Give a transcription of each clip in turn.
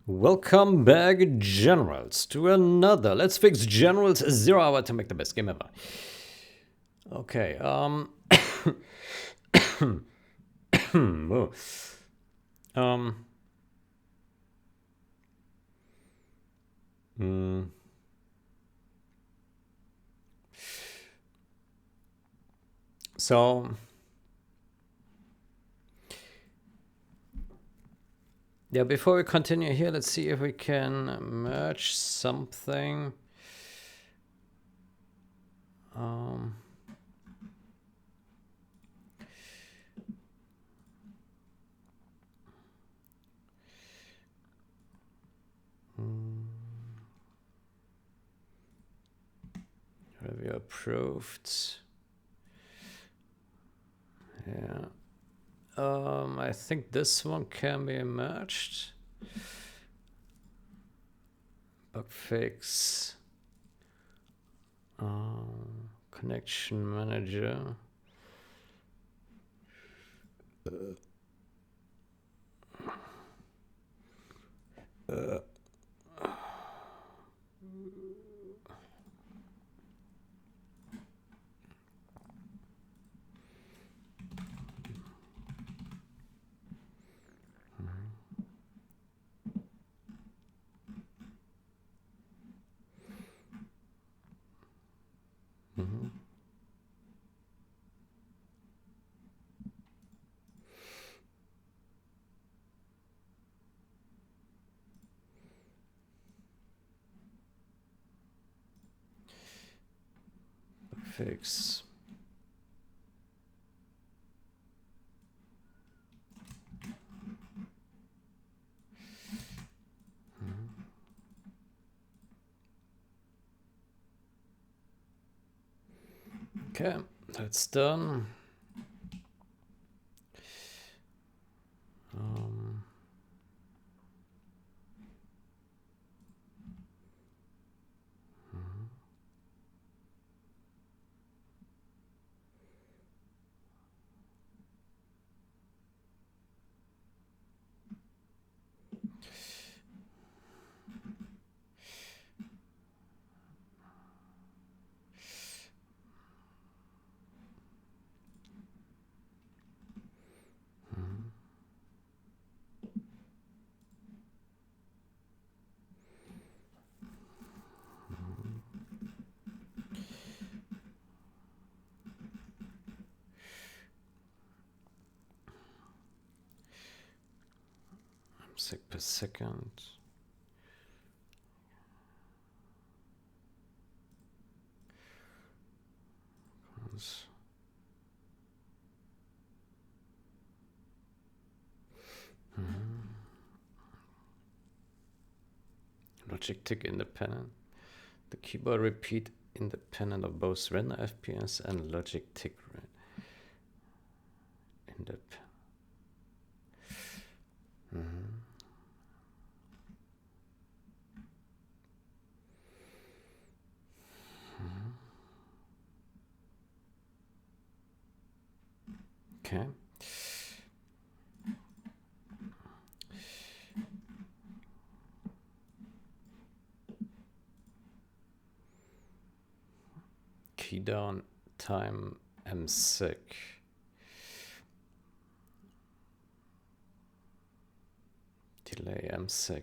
Welcome back, Generals, to another Let's Fix Generals 0 hour to make the best game ever. Okay, oh. So, yeah, before we continue here, let's see if we can merge something. Review approved. Yeah. I think this one can be merged. Bug fix. Connection manager. Fix. Okay, that's done. Sec per second. Logic tick independent. The keyboard repeat independent of both render FPS and logic tick independent. Okay. Key down time msec. Delay msec.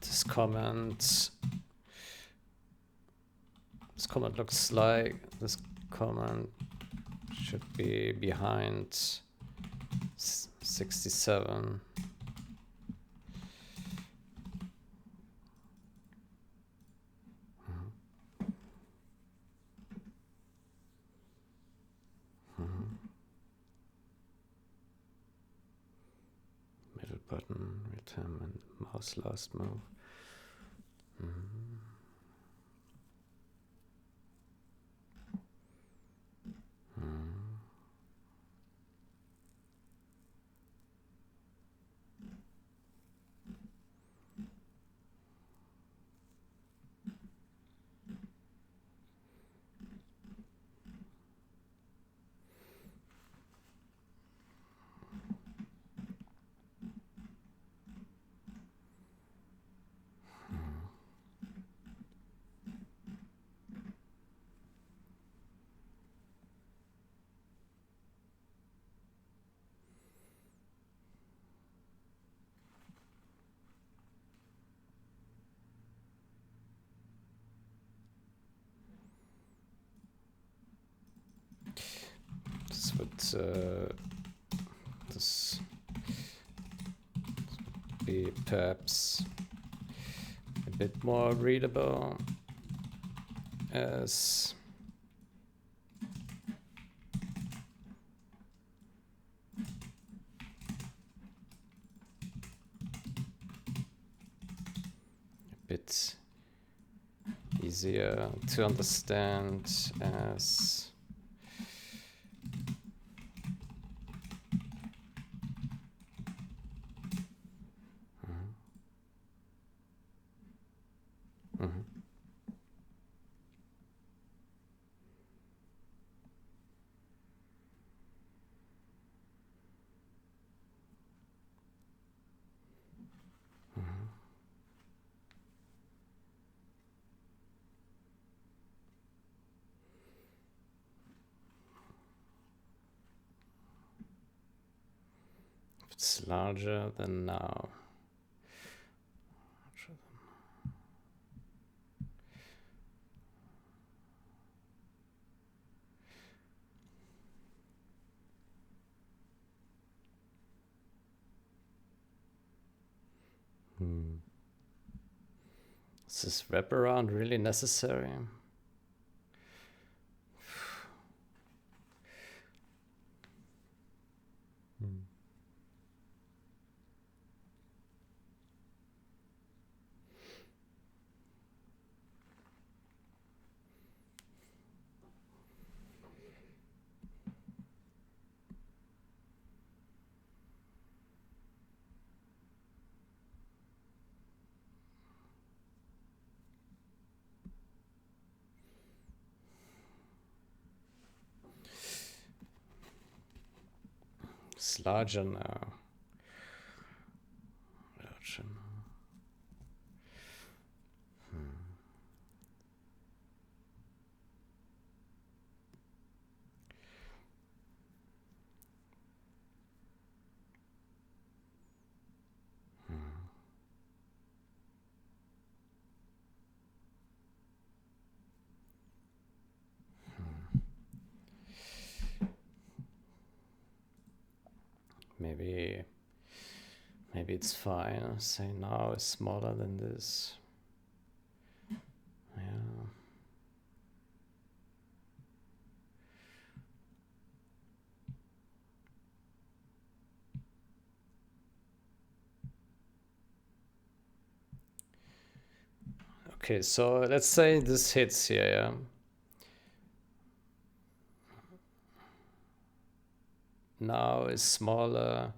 This comment looks like this comment should be behind 67. Middle button, return and mouse last move. But this be perhaps a bit more readable as a bit easier to understand as it's larger than now. Is this wraparound really necessary? It's larger now. Larger now. Maybe it's fine. Say now is smaller than this. Yeah. Okay, so let's say this hits here, yeah? Now is smaller.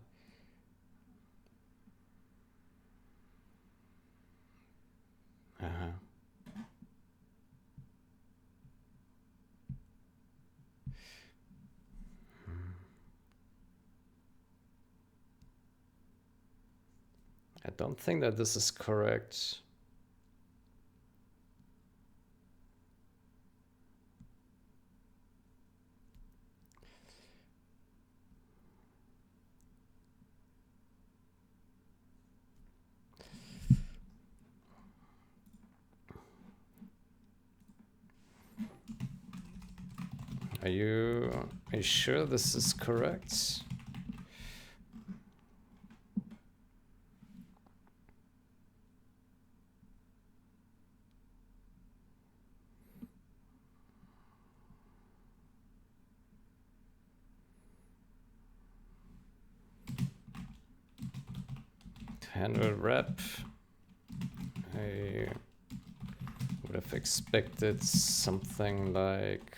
I don't think that this is correct. Are you sure this is correct? To handle wrap, I would have expected something like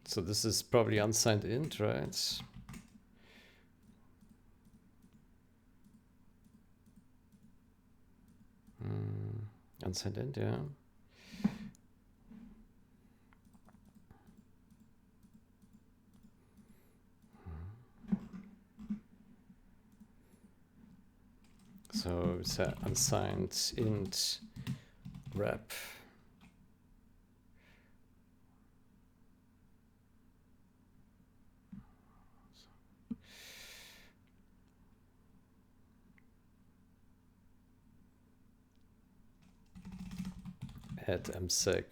so this is probably unsigned int, right? Unsigned int, yeah. So it's an unsigned int wrap. add msec.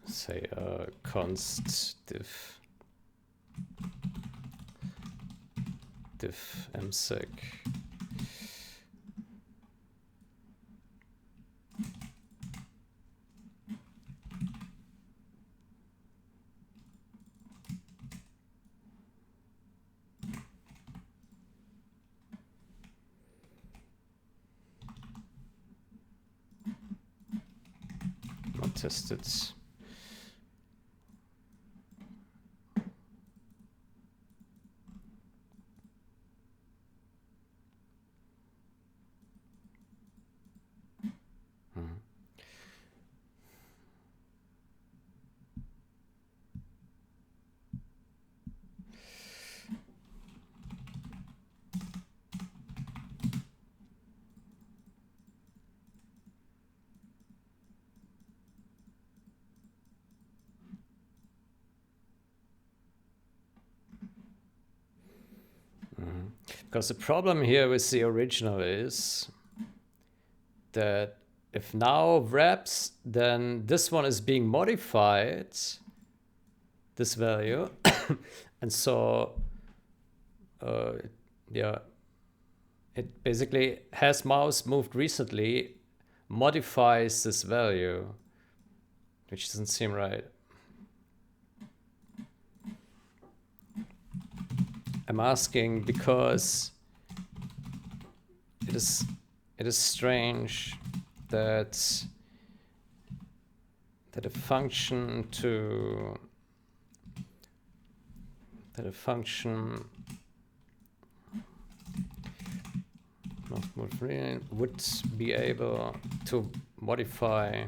Say const diff msec. Not tested. Because the problem here with the original is that if now wraps, then this one is being modified, this value, and so yeah, it basically has mouse moved recently, modifies this value, which doesn't seem right. I'm asking because it is strange that a function would be able to modify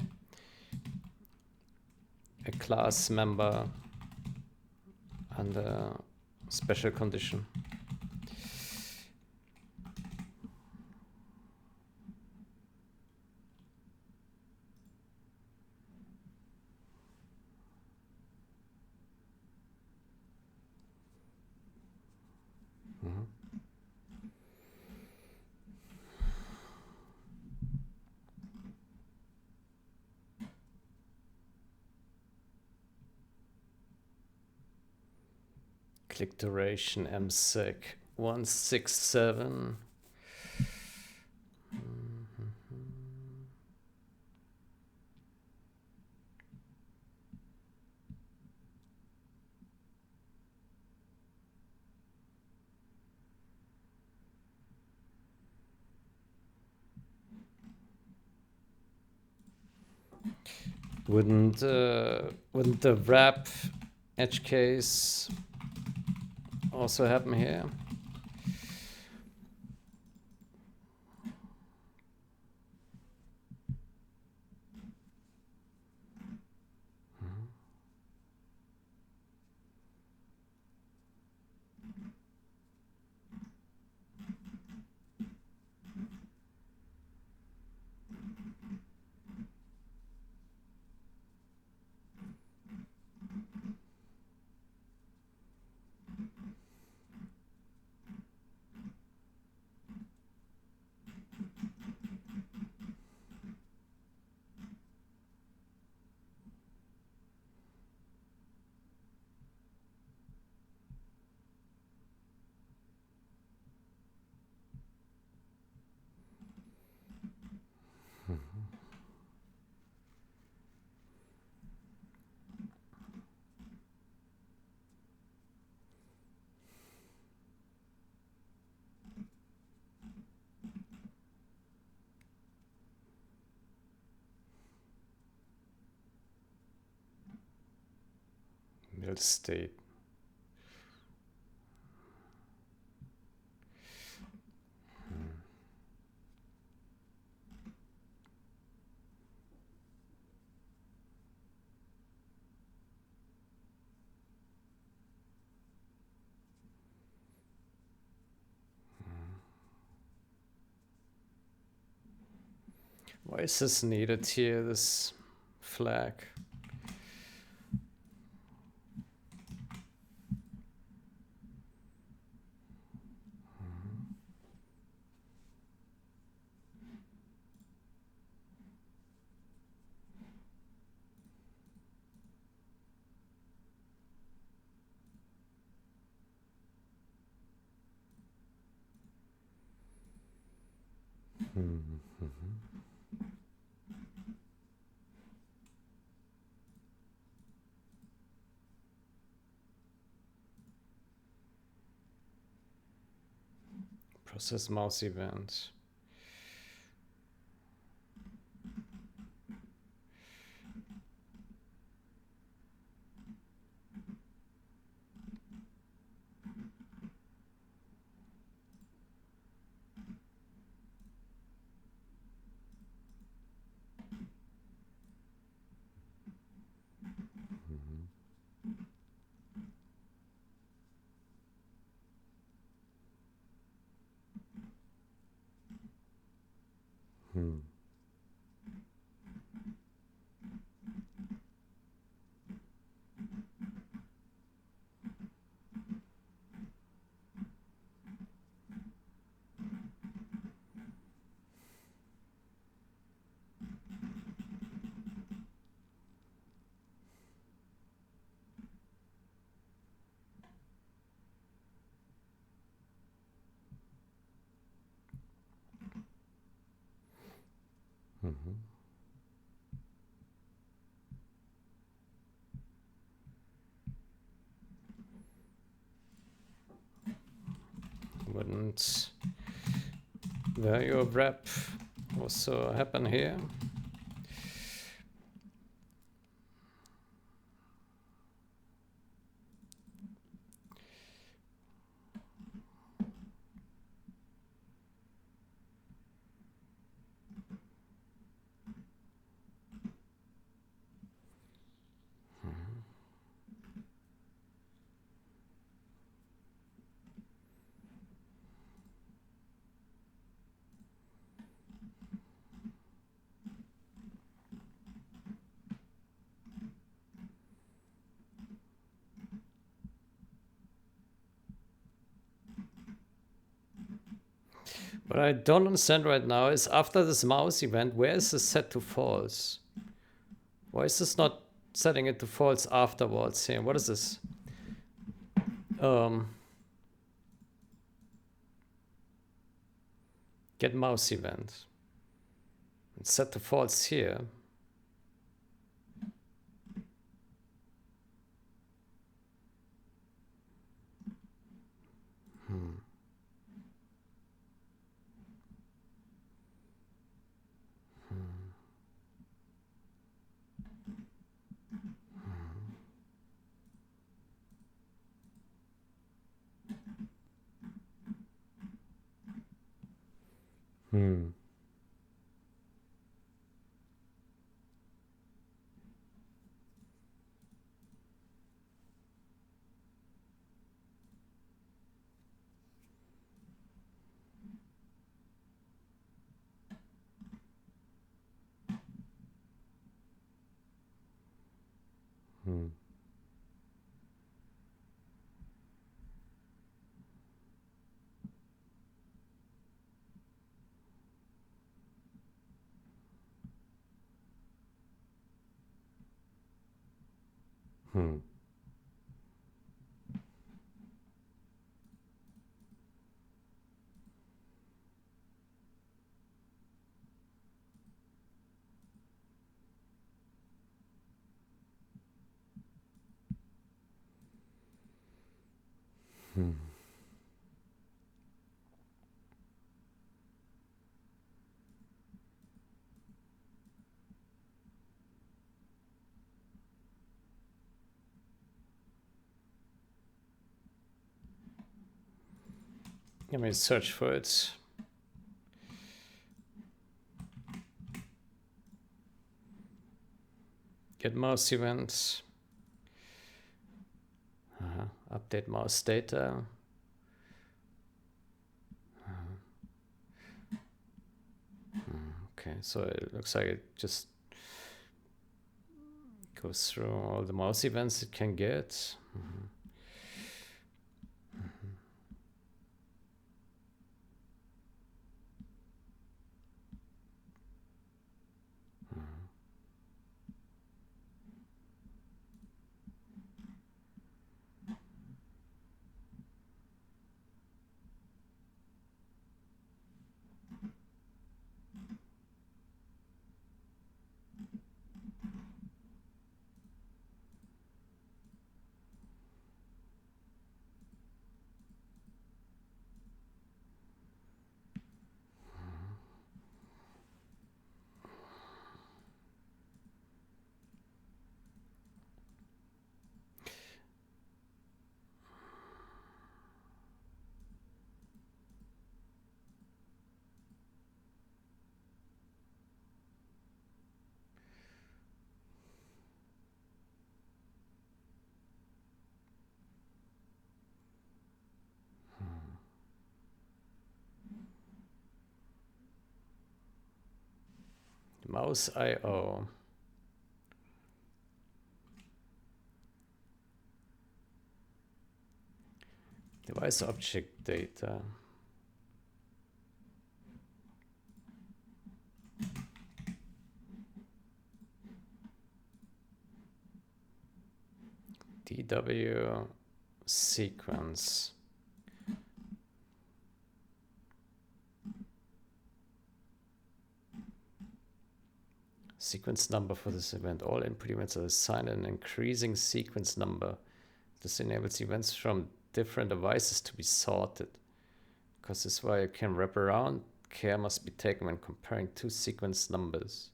a class member under special condition. Click duration msec 167. Wouldn't the wrap edge case also happen here? middle state. Why is this needed here, this flag? Process mouse event. Wouldn't value of rep also happen here? What I don't understand right now is after this mouse event, where is this set to false? Why is this not setting it to false afterwards here? What is this? Get mouse event. It's set to false here. Let me search for it. Get mouse events. Update mouse data. Okay, so it looks like it just goes through all the mouse events it can get. Mouse I/O. Device object data. DW sequence. Sequence number for this event. All input events are assigned an increasing sequence number. This enables events from different devices to be sorted. Because this way you can wrap around. Care must be taken when comparing two sequence numbers.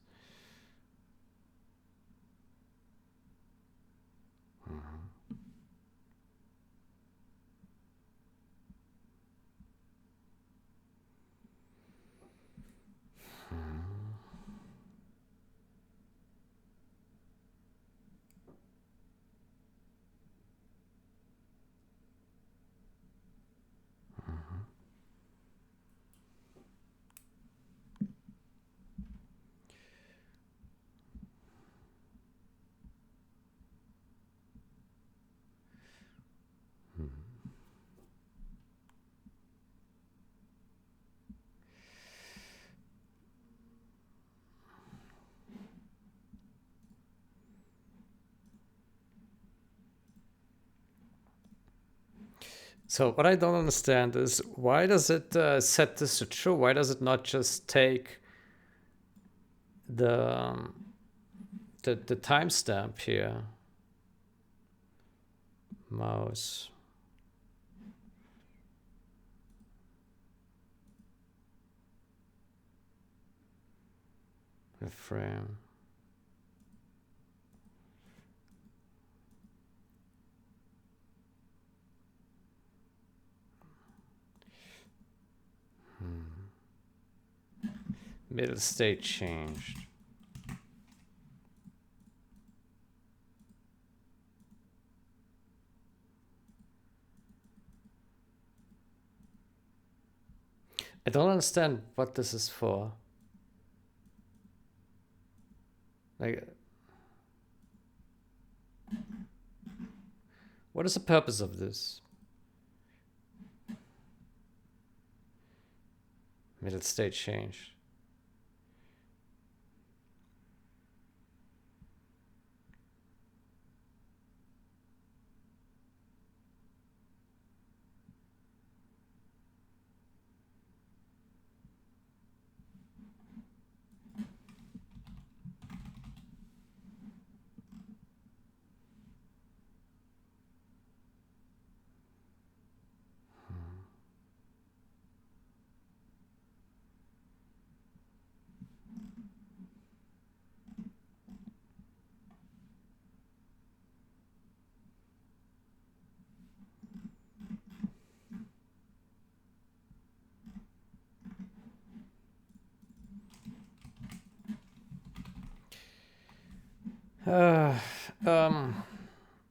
So what I don't understand is why does it set this to true? Why does it not just take the timestamp here? Mouse. Frame. Middle state changed. I don't understand what this is for. Like, what is the purpose of this? Middle state changed.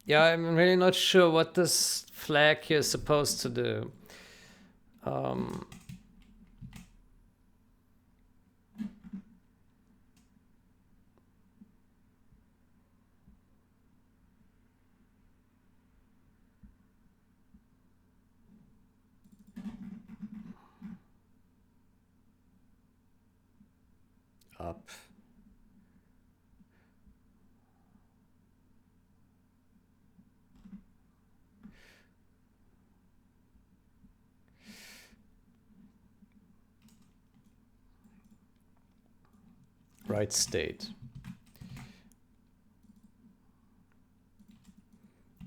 Yeah, I'm really not sure what this flag here is supposed to do. Up. Right state.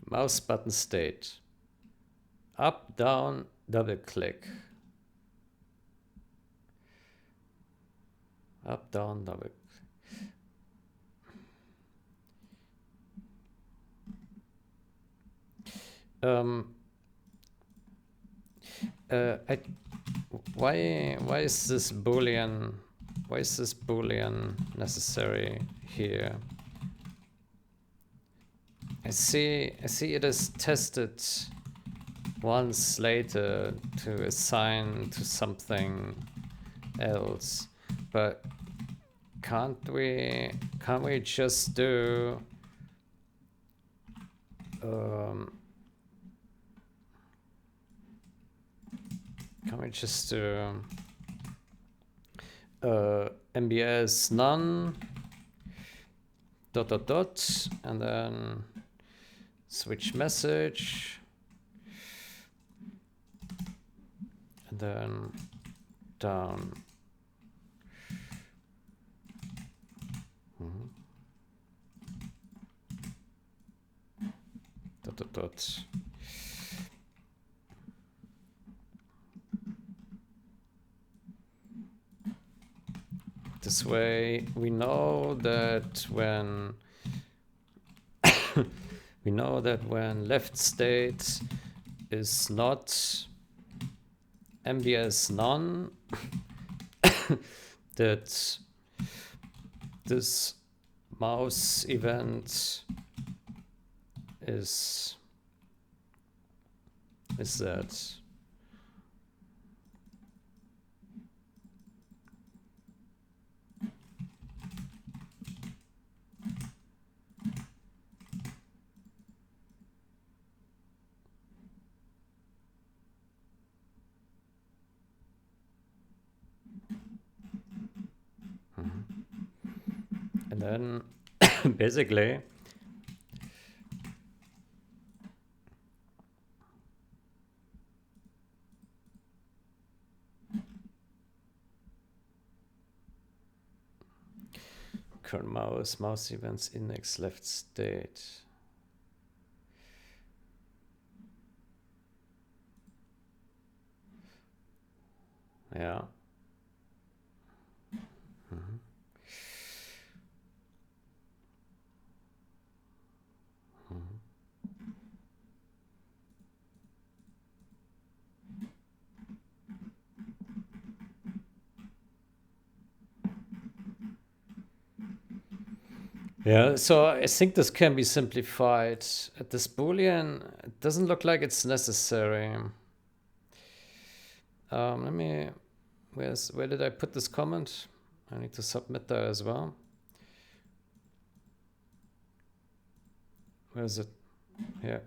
Mouse button state. Up, down, double click. Up, down, double. Why is this Boolean? Why is this Boolean necessary here? I see it is tested once later to assign to something else, but can't we just do can we just do MBS none ... and then switch message and then down. This way we know that when left state is not MBS none, that this mouse event is that. And then basically current mouse events index left state. Yeah. Yeah, so I think this can be simplified. This Boolean, it doesn't look like it's necessary. Let me, where did I put this comment? I need to submit that as well. Where is it? Here.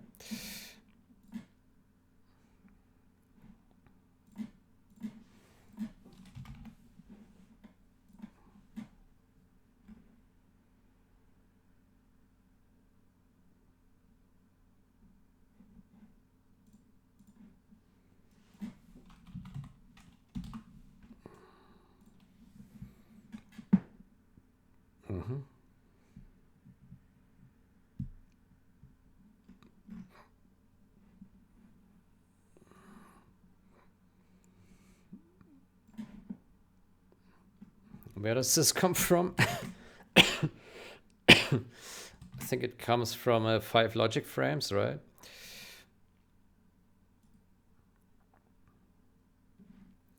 Where does this come from? I think it comes from 5 logic frames, right?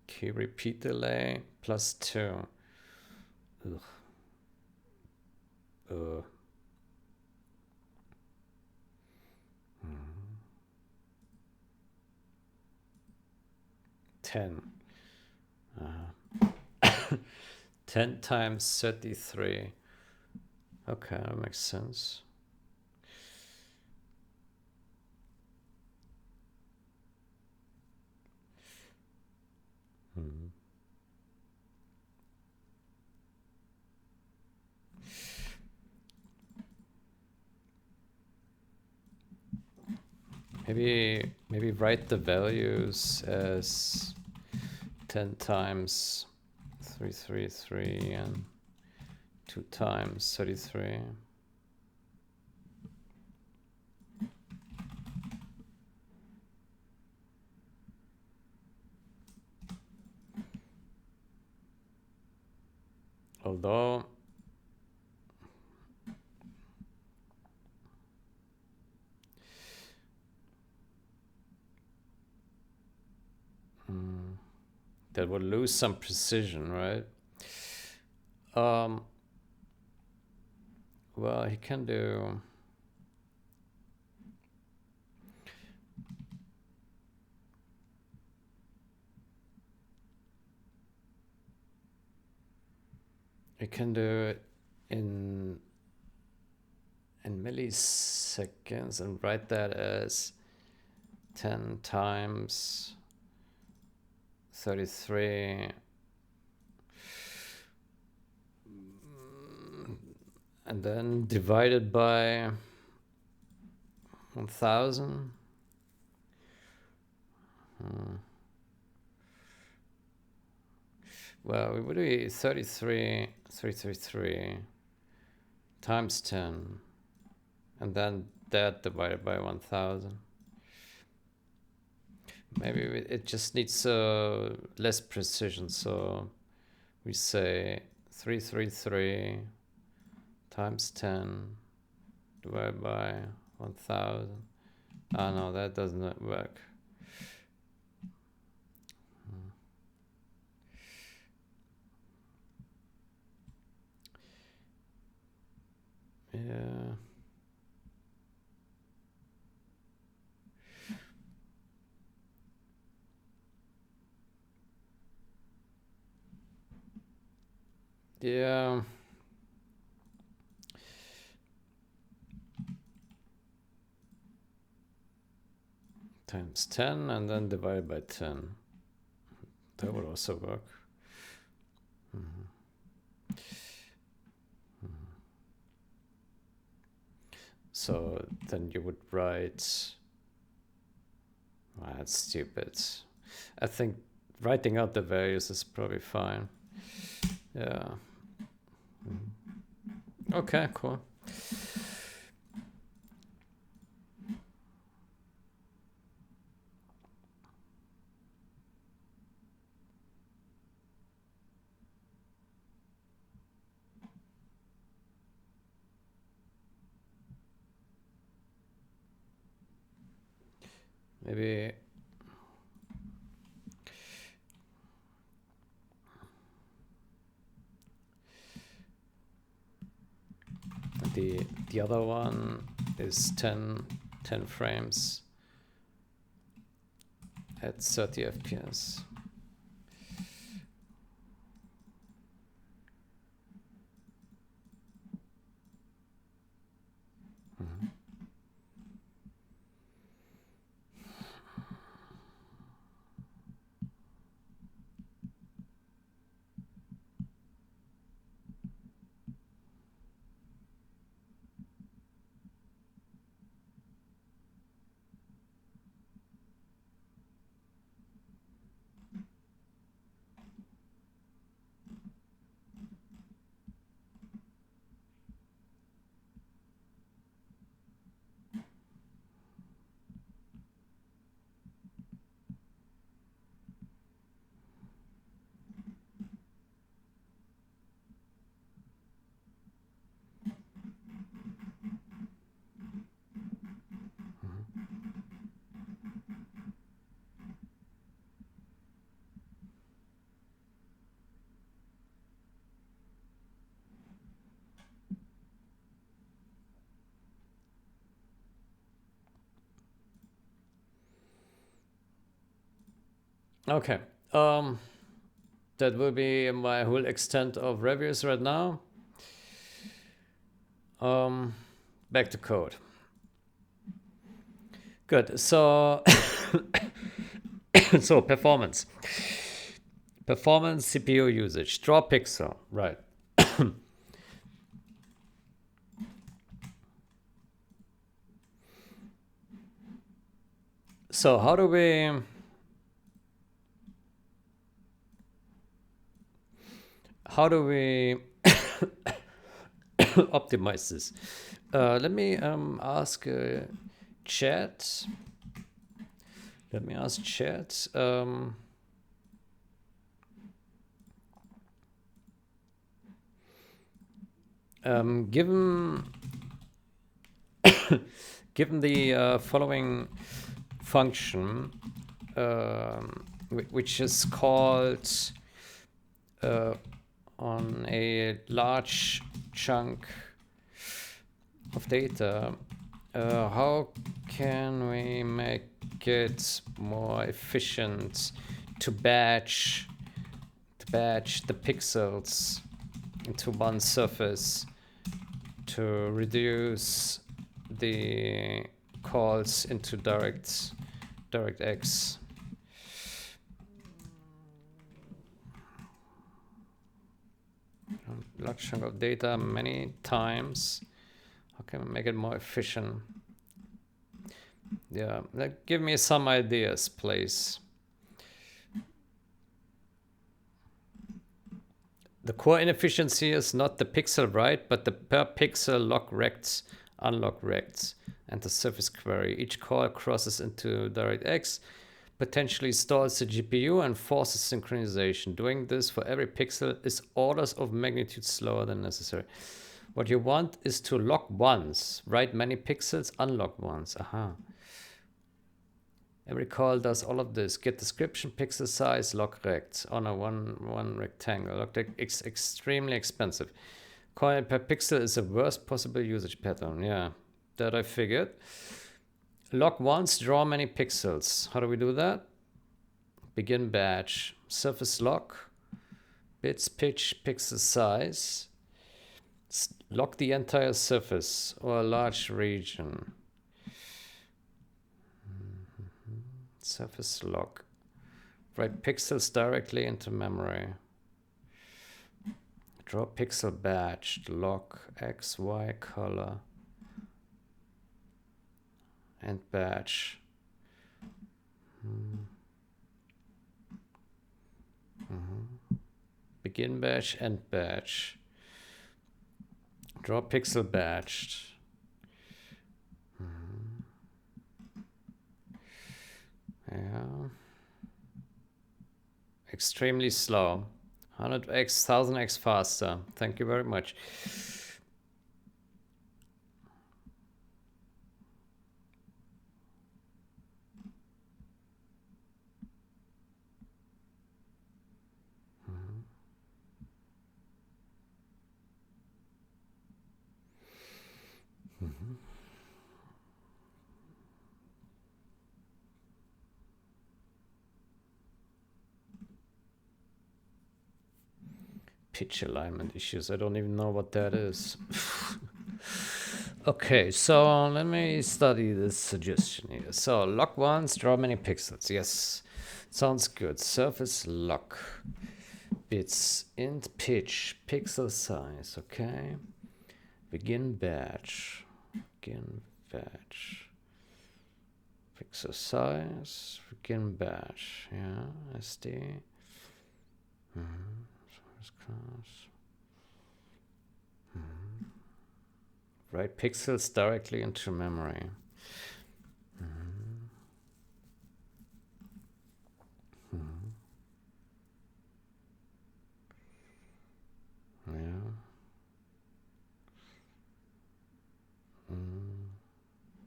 Key repeat delay +2. Ugh. 10. 10 times 33. Okay, that makes sense. Maybe write the values as 10 times 333 and 2 times 33. Although that would lose some precision, right? Well, he can do... He can do it in milliseconds and write that as 10 times 33 and then divided by 1000. Well, it would be 333 times 10 and then that divided by 1000. Maybe it just needs less precision, so we say 333 times 10 divided by 1000. Ah, no, that doesn't work. Yeah. Yeah. Times 10 and then divided by 10. That would also work. So then you would write... that's stupid. I think writing out the values is probably fine. Yeah. Okay, cool. Maybe the other one is 10 frames at 30 FPS. Okay, That will be my whole extent of reviews right now. Back to code. Good. So, so performance, CPU usage, draw pixel, right? So how do we optimize this? Let me ask chat. Let me ask chat. Given given the following function, which is called on a large chunk of data, how can we make it more efficient to batch the pixels into one surface to reduce the calls into DirectX? Large chunk of data many times. How can we make it more efficient? Yeah, give me some ideas, please. The core inefficiency is not the pixel write, but the per pixel log rects, unlog rects, and the surface query. Each call crosses into DirectX, potentially stalls the GPU and forces synchronization. Doing this for every pixel is orders of magnitude slower than necessary. What you want is to log once, write many pixels, unlog once. Aha. Every call does all of this. Get description, pixel size, log rect on a one rectangle. Log rect is extremely expensive. Calling per pixel is the worst possible usage pattern. Yeah, that I figured. Log once, draw many pixels. How do we do that? Begin batch. Surface log. Bits, pitch, pixel size. Log the entire surface or a large region. Surface log. Write pixels directly into memory. Draw pixel batch. Log X, Y, color. And batch. Begin batch, end batch. Draw pixel batched. Yeah. Extremely slow. 100x, 1000x faster. Thank you very much. Pitch alignment issues. I don't even know what that is. Okay, so let me study this suggestion here. So log once, draw many pixels. Yes, sounds good. Surface log. Bits, int pitch, pixel size. Okay. Begin batch. Begin batch. Pixel size. Begin batch. Yeah, SD. Write pixels directly into memory. Yeah.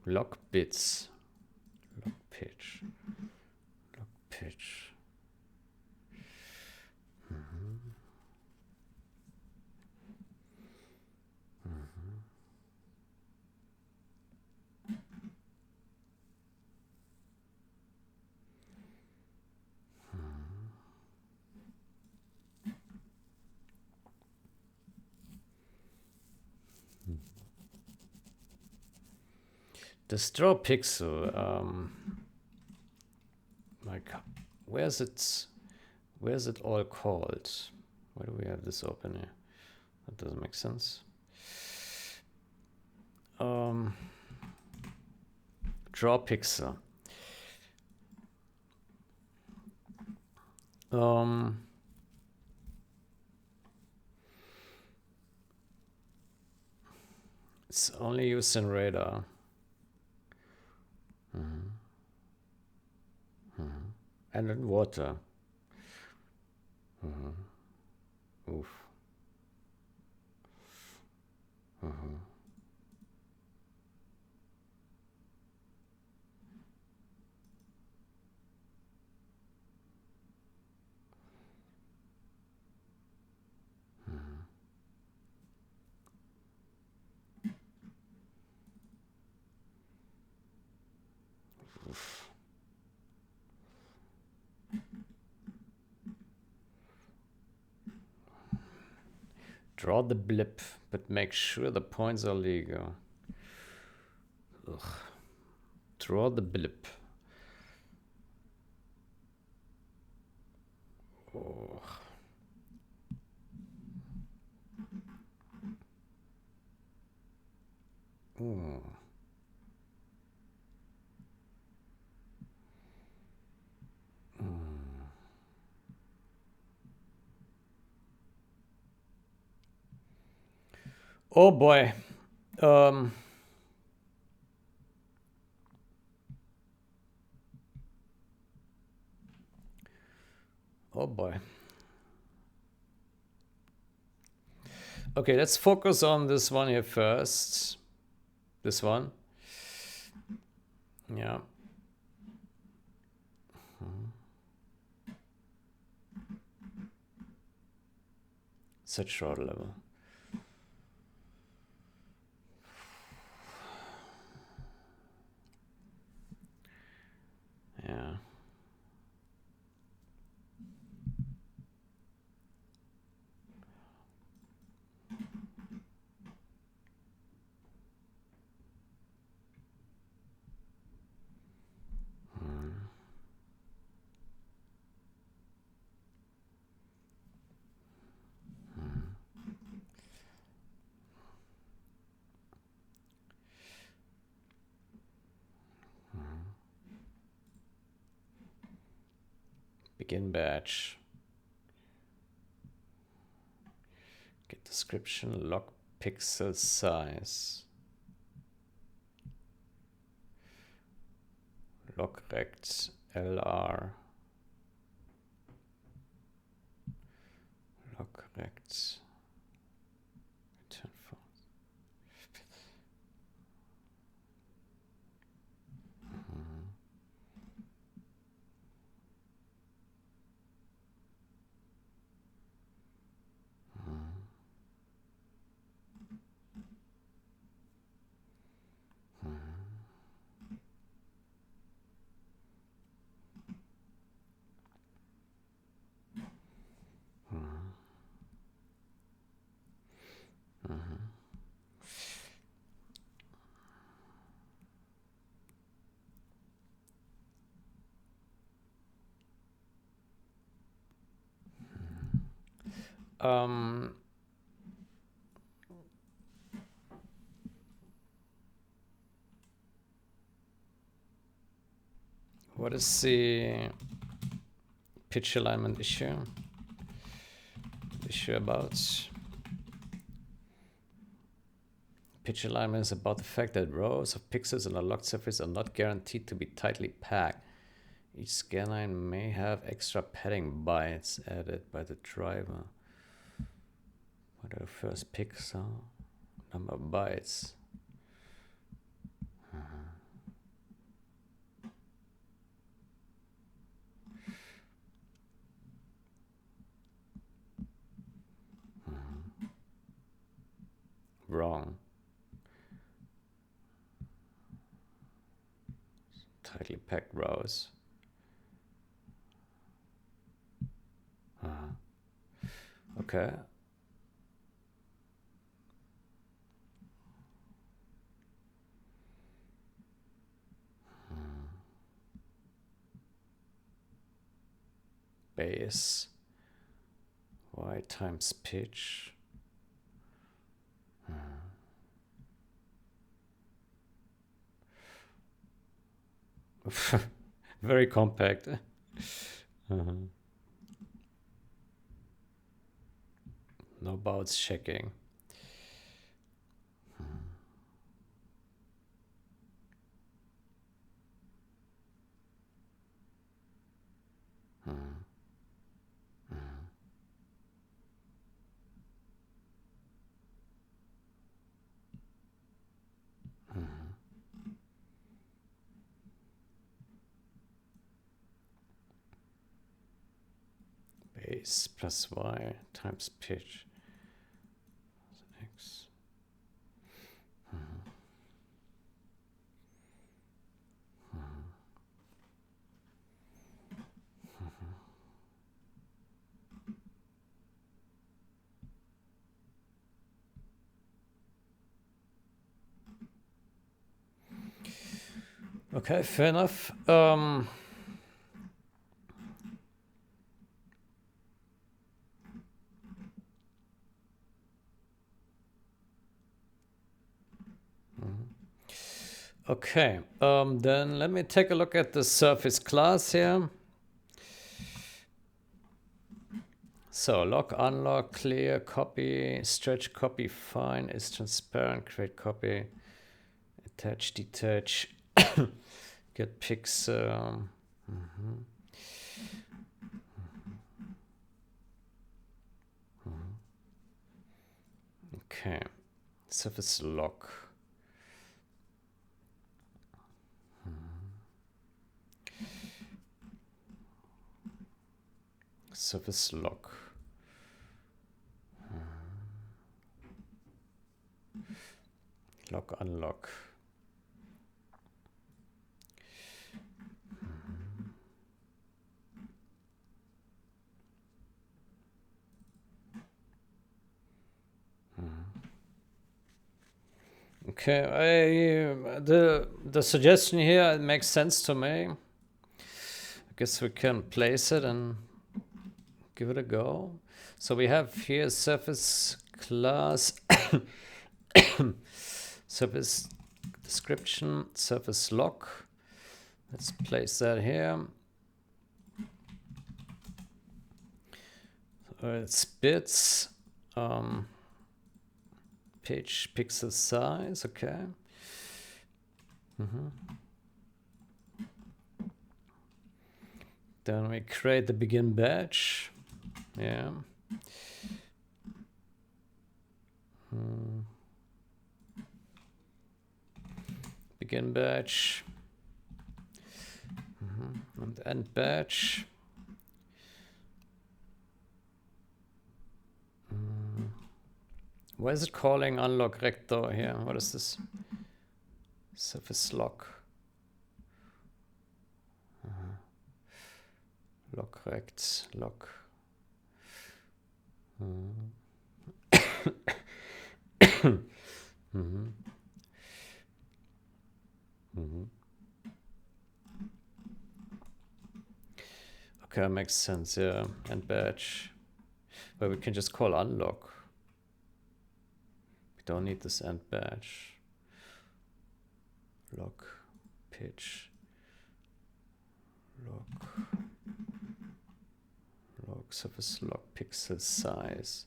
Log bits. Log pitch. Log pitch. This draw pixel, like, where's it all called? Why do we have this open here? That doesn't make sense. Draw pixel. It's only used in radar. And in water. Oof. Draw the blip, but make sure the points are legal. Ugh. Draw the blip. Oh. Ooh. Oh boy. Oh boy. Okay, let's focus on this one here first. This one. Yeah. Set short level. Yeah. Begin batch. Get description, log pixel size. Log rect LR. Log rect. Return false. What is the pitch alignment issue? Issue about pitch alignment is about the fact that rows of pixels on a locked surface are not guaranteed to be tightly packed. Each scanline may have extra padding bytes added by the driver. What are the first pixel? Number of bytes. Wrong. Tightly packed rows. Okay. base y times pitch. Very compact. No bounce checking. Base plus y times pitch. X. Okay, fair enough. Okay, then let me take a look at the surface class here. So lock, unlock, clear, copy, stretch, copy, fine, is transparent, create copy, attach, detach, get pixel. Okay, surface lock. Surface lock. Lock, unlock. Okay, the suggestion here, it makes sense to me. I guess we can place it and give it a go. So we have here surface class, surface description, surface lock. Let's place that here. It's bits, pitch, pixel size, okay. Then we create the begin batch. Yeah. Begin batch. And end batch. Why is it calling unlock rector here? What is this? Surface lock. Lock rect, lock. Okay, makes sense, yeah. And batch. But we can just call unlock. We don't need this end batch. Lock, pitch, lock, lock, surface lock, pixel size.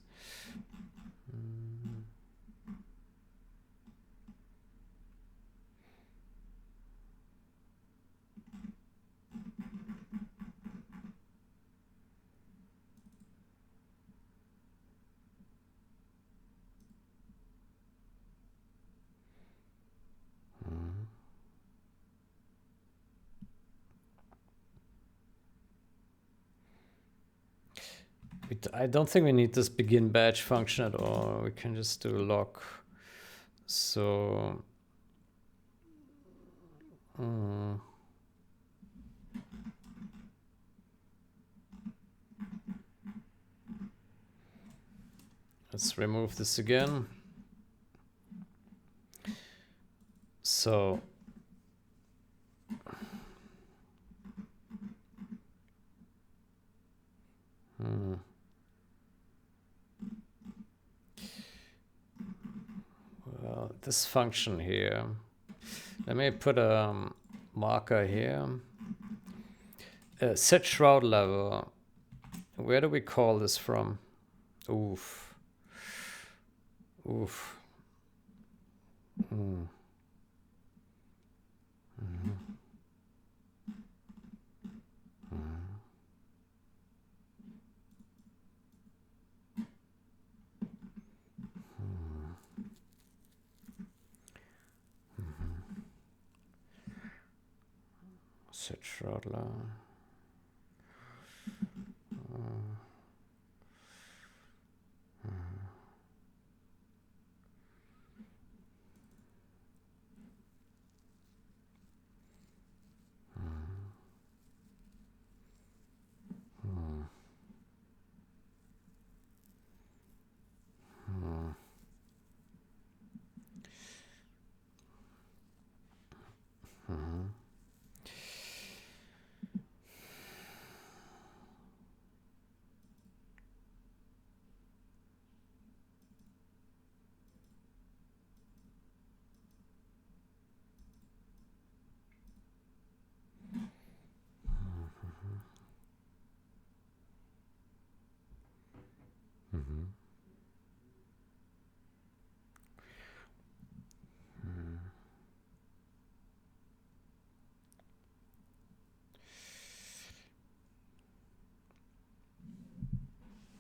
I don't think we need this begin batch function at all. We can just do lock. So let's remove this again. So this function here. Let me put a marker here. Set shroud level. Where do we call this from? Oof. Oof. Mm. Mm-hmm. Set shroud level.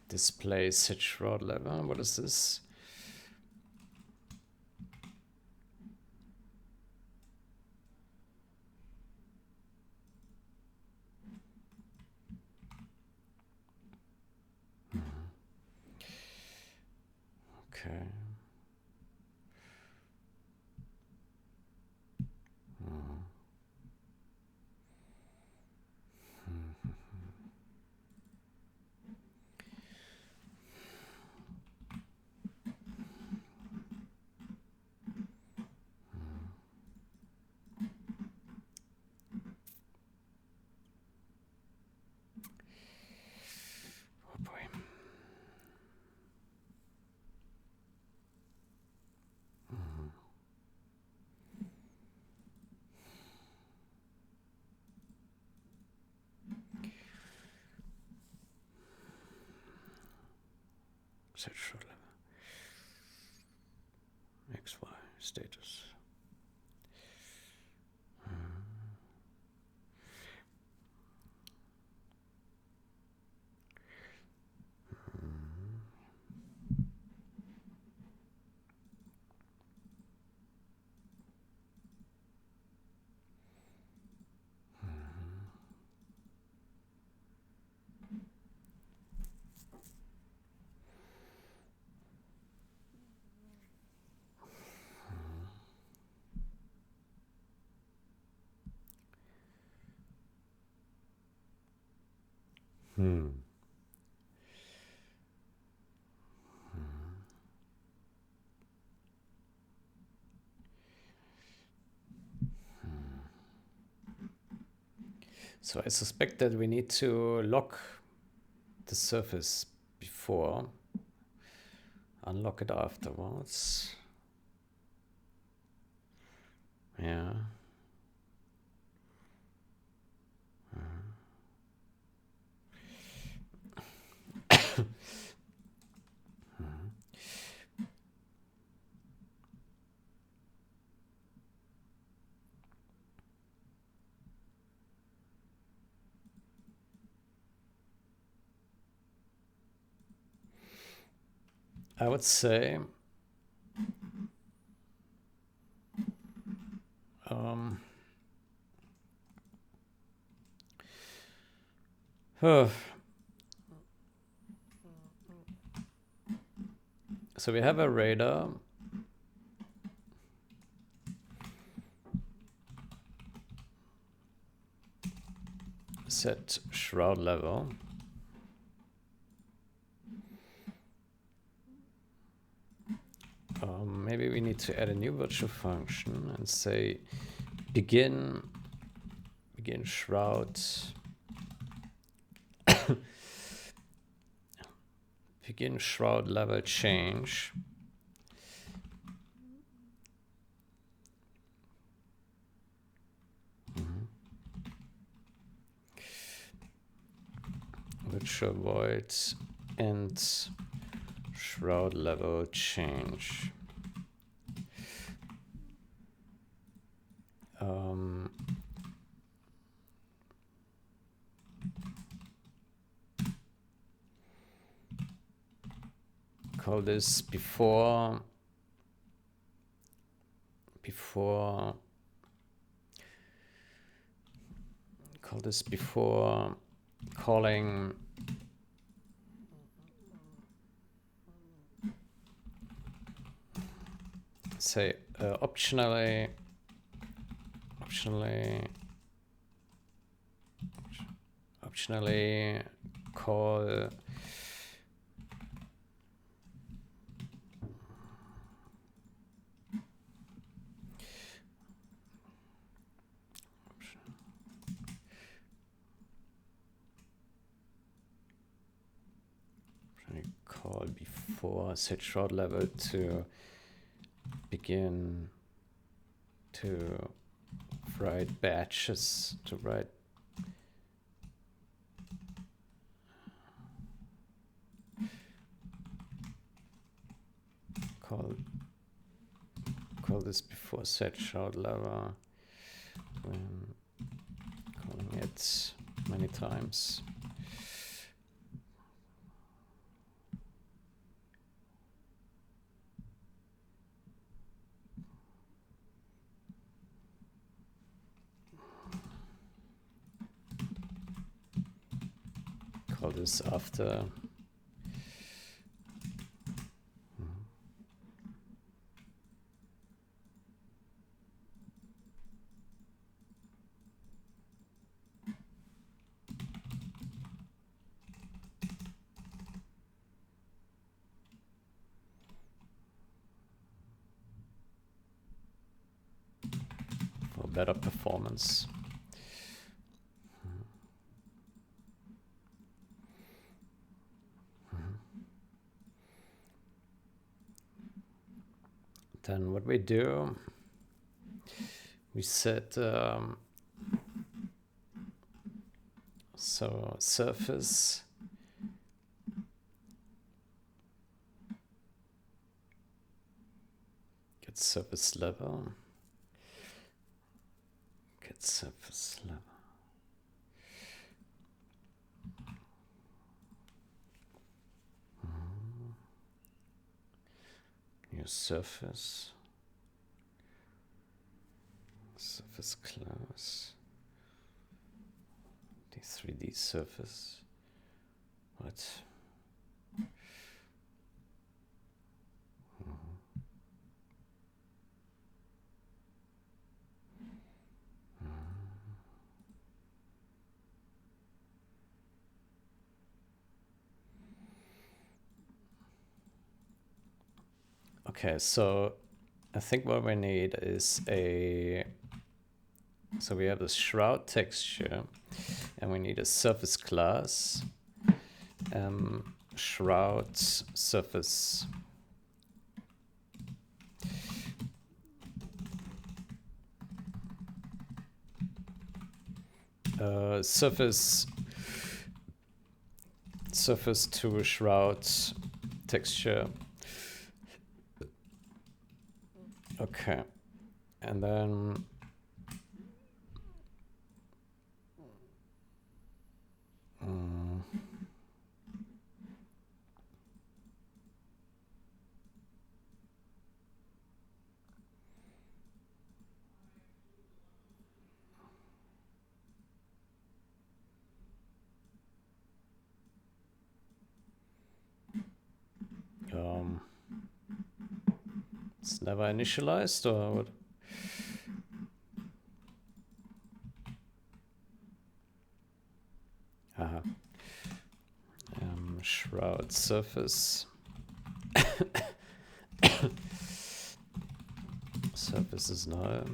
Display set shroud level. What is this? Okay. Oh boy. Set shroud level. XY status. So I suspect that we need to lock the surface before, unlock it afterwards. Yeah. I would say so we have a radar. Set shroud level. Maybe we need to add a new virtual function and say begin shroud begin shroud level change virtual void and shroud level change. Call this before calling say optionally call before set shroud level to begin to write batches, to write call this before set shroud level when calling it many times. Call this after for better performance. Then what we do, we set so surface get surface level, new surface class, the 3D surface. What? Okay, so I think what we need is so we have this shroud texture and we need a surface class, shroud surface. Surface to shroud texture. Okay, and then it's never initialized, or what? Shroud surface. Surface is null.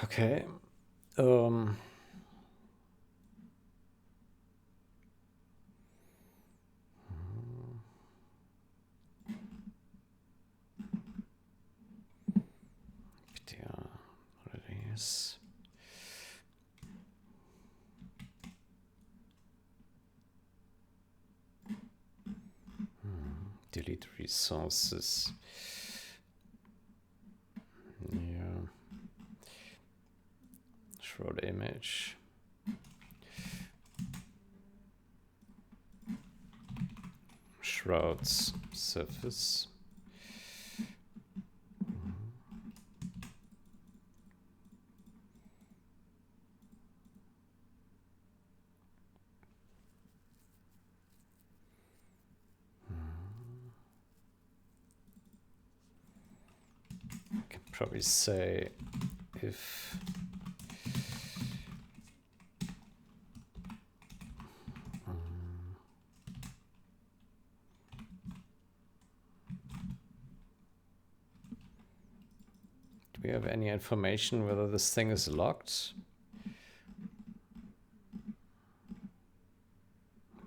Okay, Um, yeah, what it is. Delete resources. Yeah. Shroud image. Shrouds surface. I can probably say if do we have any information whether this thing is locked?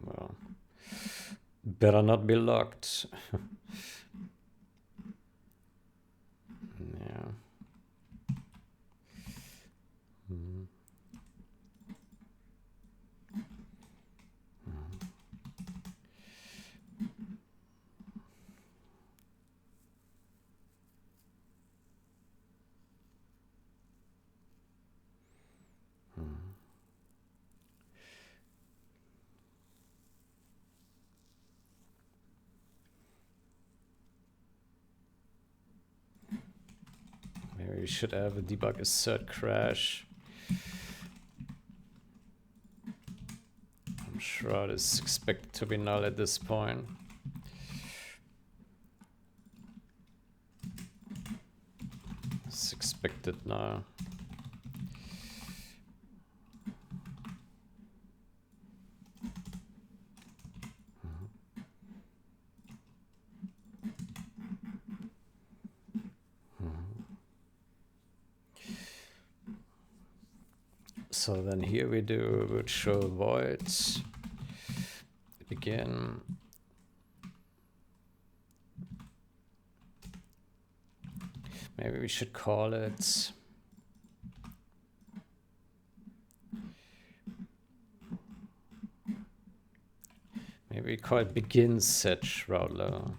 Well, better not be locked. Yeah. Maybe we should have a debug assert crash. I'm sure it is expected to be null at this point. It's expected now. So then here we do virtual void begin. Maybe we should call it maybe we call it begin set shroud level,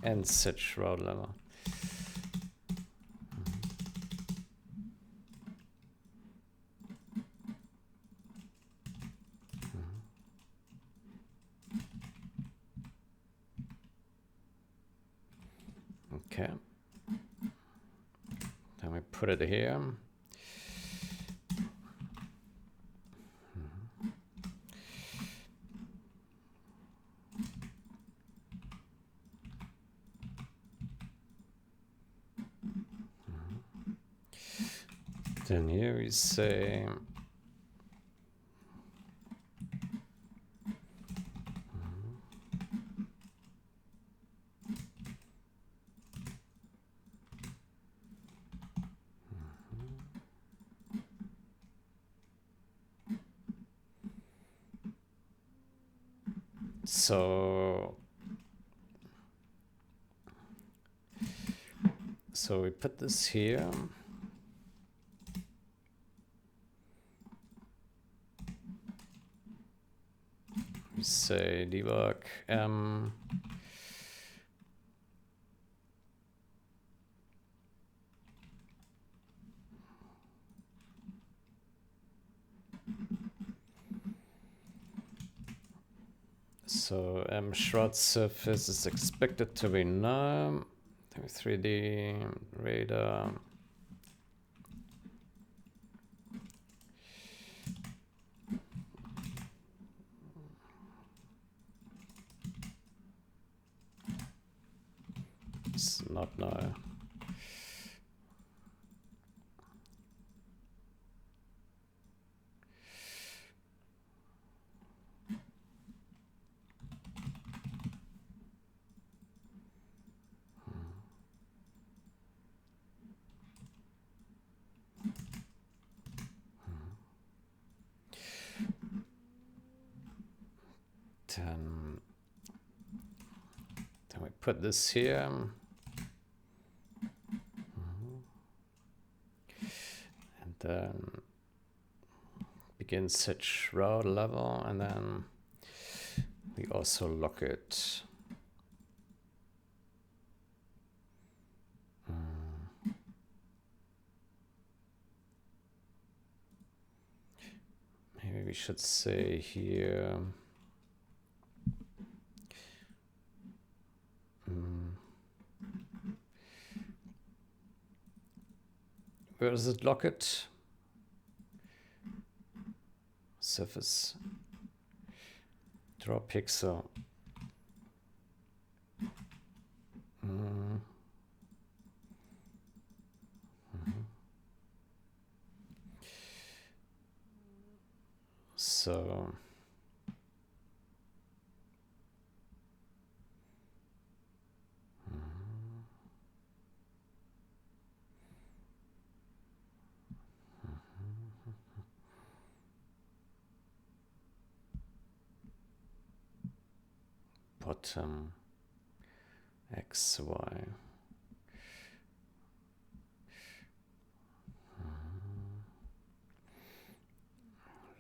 end set shroud level. Okay. Then we put it here. Then here we say so we put this here. We say debug so shroud surface is expected to be null. 3D radar. It's not null. put this here. And then begin set shroud level, and then we also lock it. Maybe we should say here. Where does it lock it? Surface. Draw pixel. So bottom X, Y.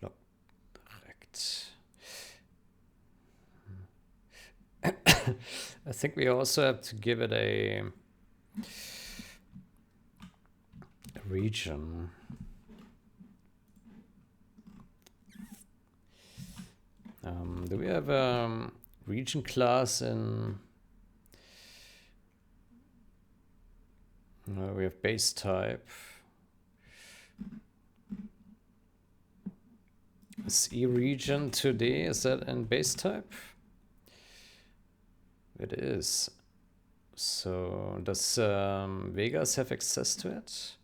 Lock direct. I think we also have to give it a region. Do we have a region class in? No, we have base type. Is eRegion 2D, is that in base type? It is. So does Vegas have access to it?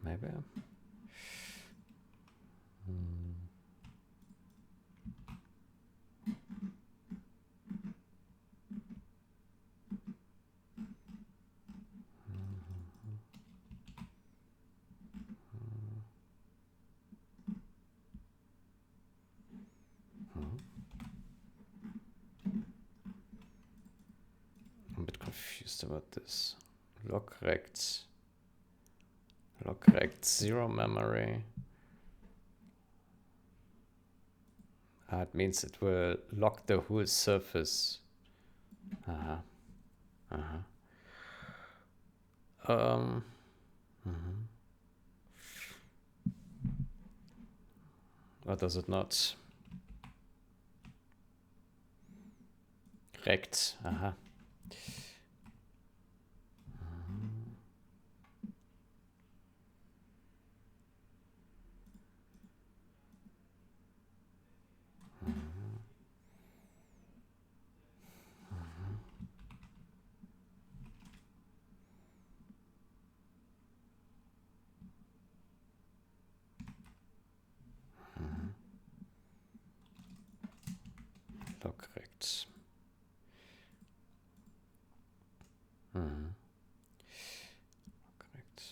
Maybe. I'm a bit confused about this. Lock rect. Lock rect, zero memory. It means it will lock the whole surface. Or does it not? Rect. Lock rect. Correct.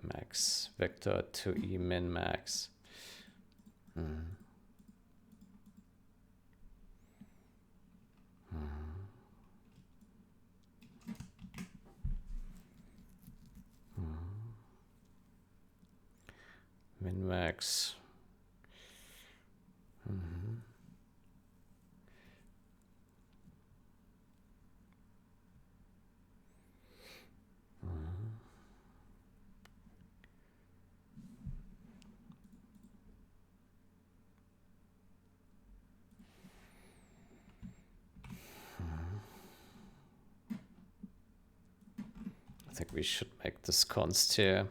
Max vector to E min max. Min max. I think we should make this const here.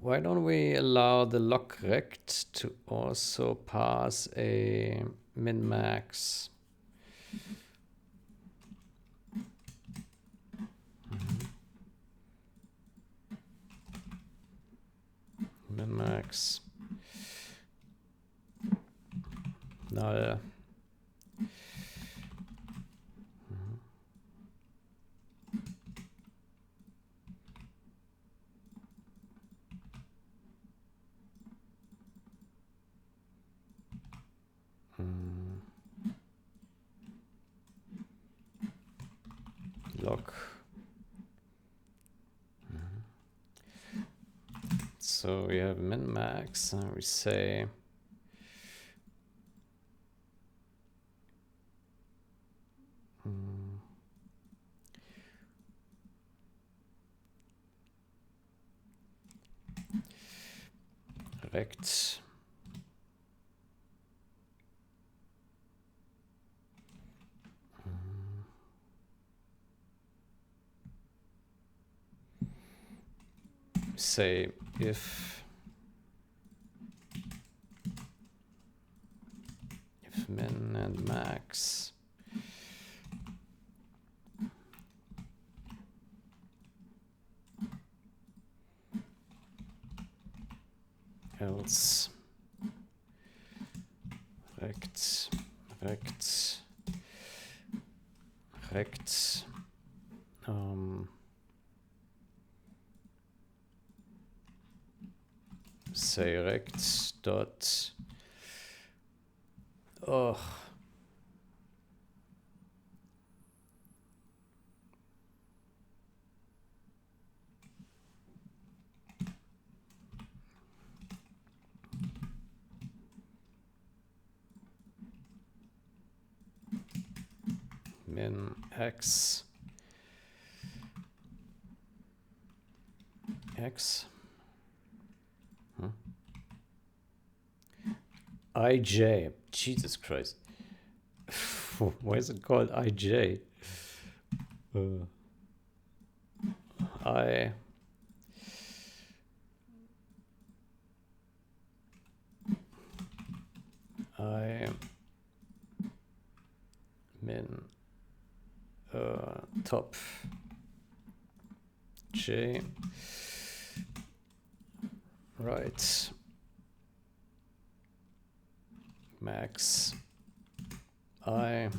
Why don't we allow the lock rect to also pass a min max? max null. Log. So we have min max, and we say rect say if min and max else rect say rect dot min x ij. Jesus Christ. Why is it called ij? I min top j right max I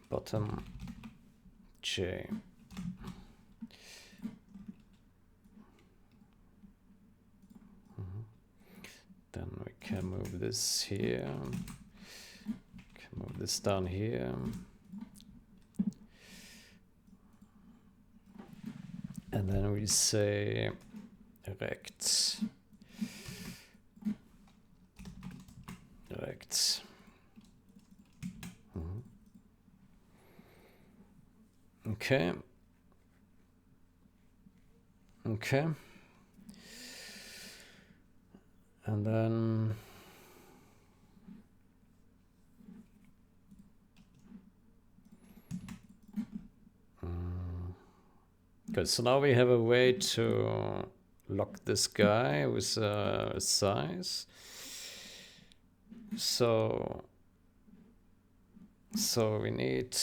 bottom j. Then we can move this here, can move this down here, and then we say rect okay. And then good. So now we have a way to lock this guy with a size. So we need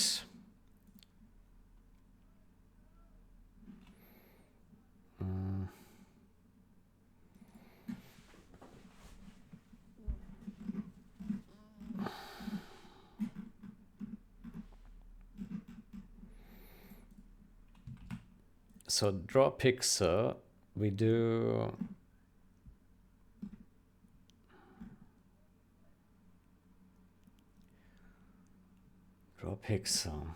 so draw pixel, we do draw pixel.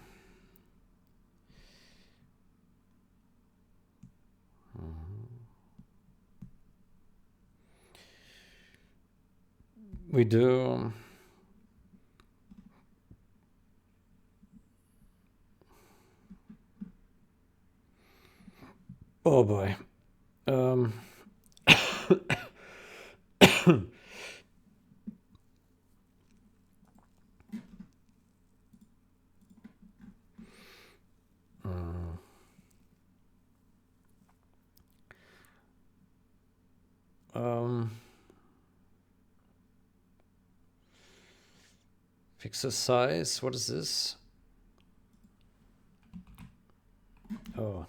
We do oh boy. Pixel size, what is this? Oh.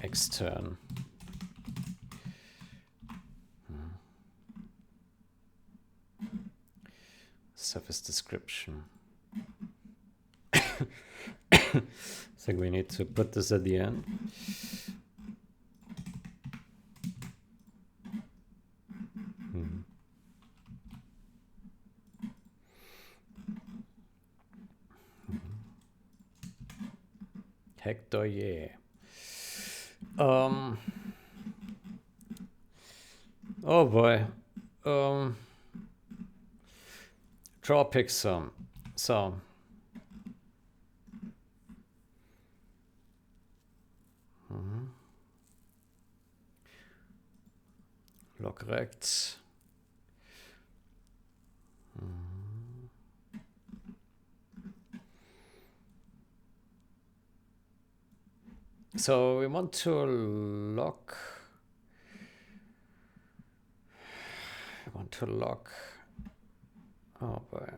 extern. Surface description. I think we need to put this at the end. Hector, yeah. Oh boy. Draw pixel. So. Log rect. So we want to lock. We want to lock. Oh boy.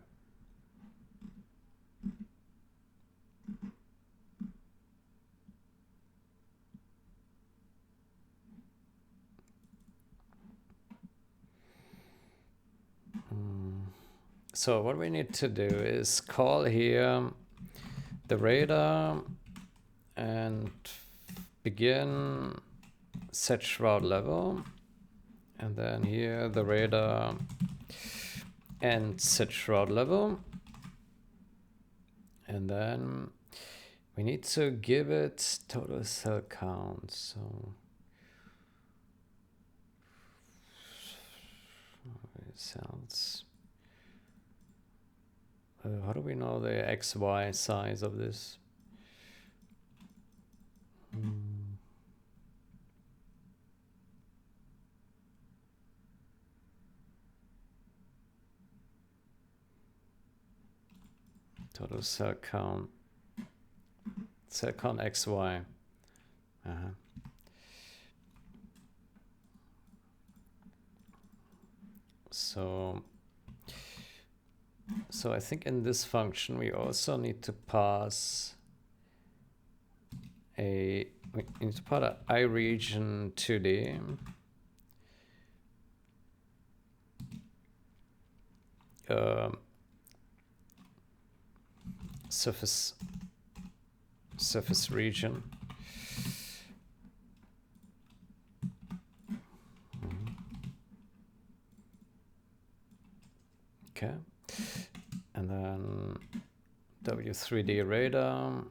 So what we need to do is call here the radar and begin set shroud level, and then here the radar and set shroud level, and then we need to give it total cell count. So cells. How do we know the XY size of this? Total cell count. Cell count XY. So I think in this function we also need to pass we need to put an iRegion 2D. Surface region. Okay, and then W3D radar.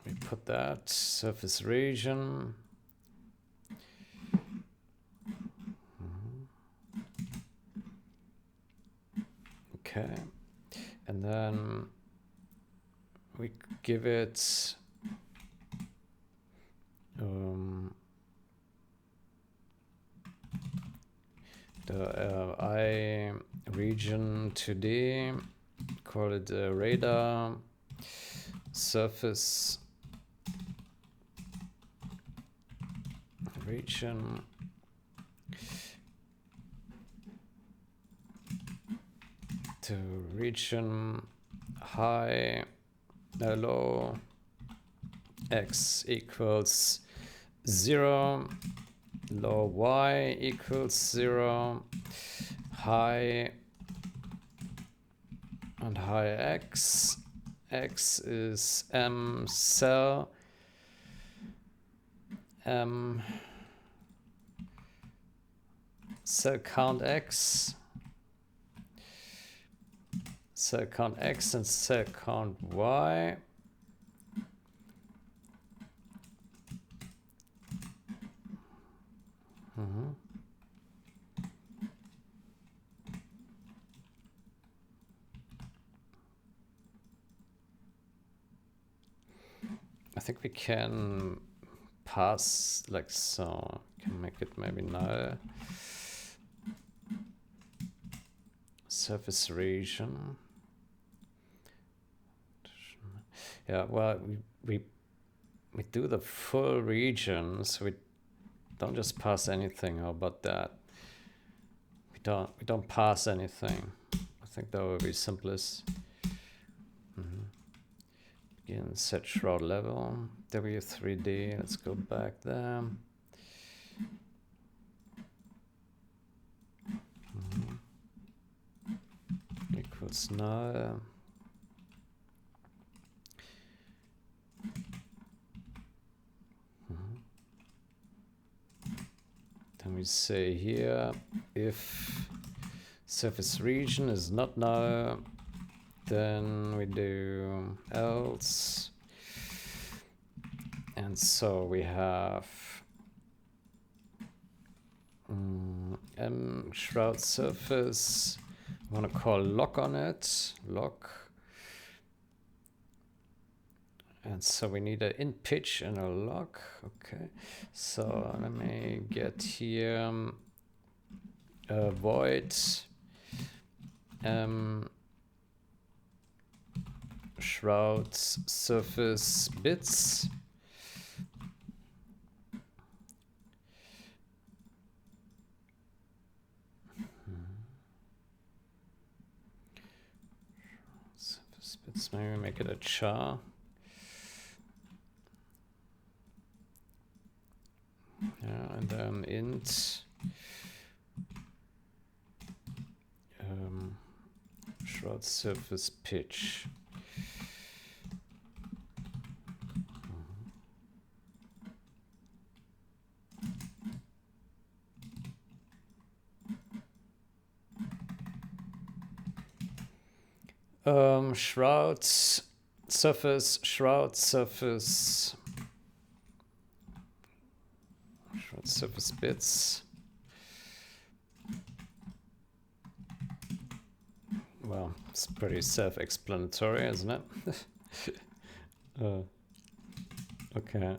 We put that surface region. Okay, and then we give it the iRegion 2D, call it radar surface region. To region high, low, x equals 0, low y equals 0, high and high x. X is m cell, cell count x, cell count x and cell count y. I think we can pass like so. Can make it maybe null. Surface region. Yeah, well, we do the full region, so we don't just pass anything. How about that? We don't pass anything. I think that would be simplest. Begin set shroud level, W3D, let's go back there. Equals null. Then we say here, if surface region is not null, then we do else. And so we have M shroud surface. I want to call lock on it, lock. And so we need an in pitch and a lock. Okay, so let me get here a void shroud surface bits. Surface bits, maybe make it a char. Yeah, and then int shroud surface pitch. Shroud surface, shroud surface. Surface bits. Well, it's pretty self-explanatory, isn't it? Okay,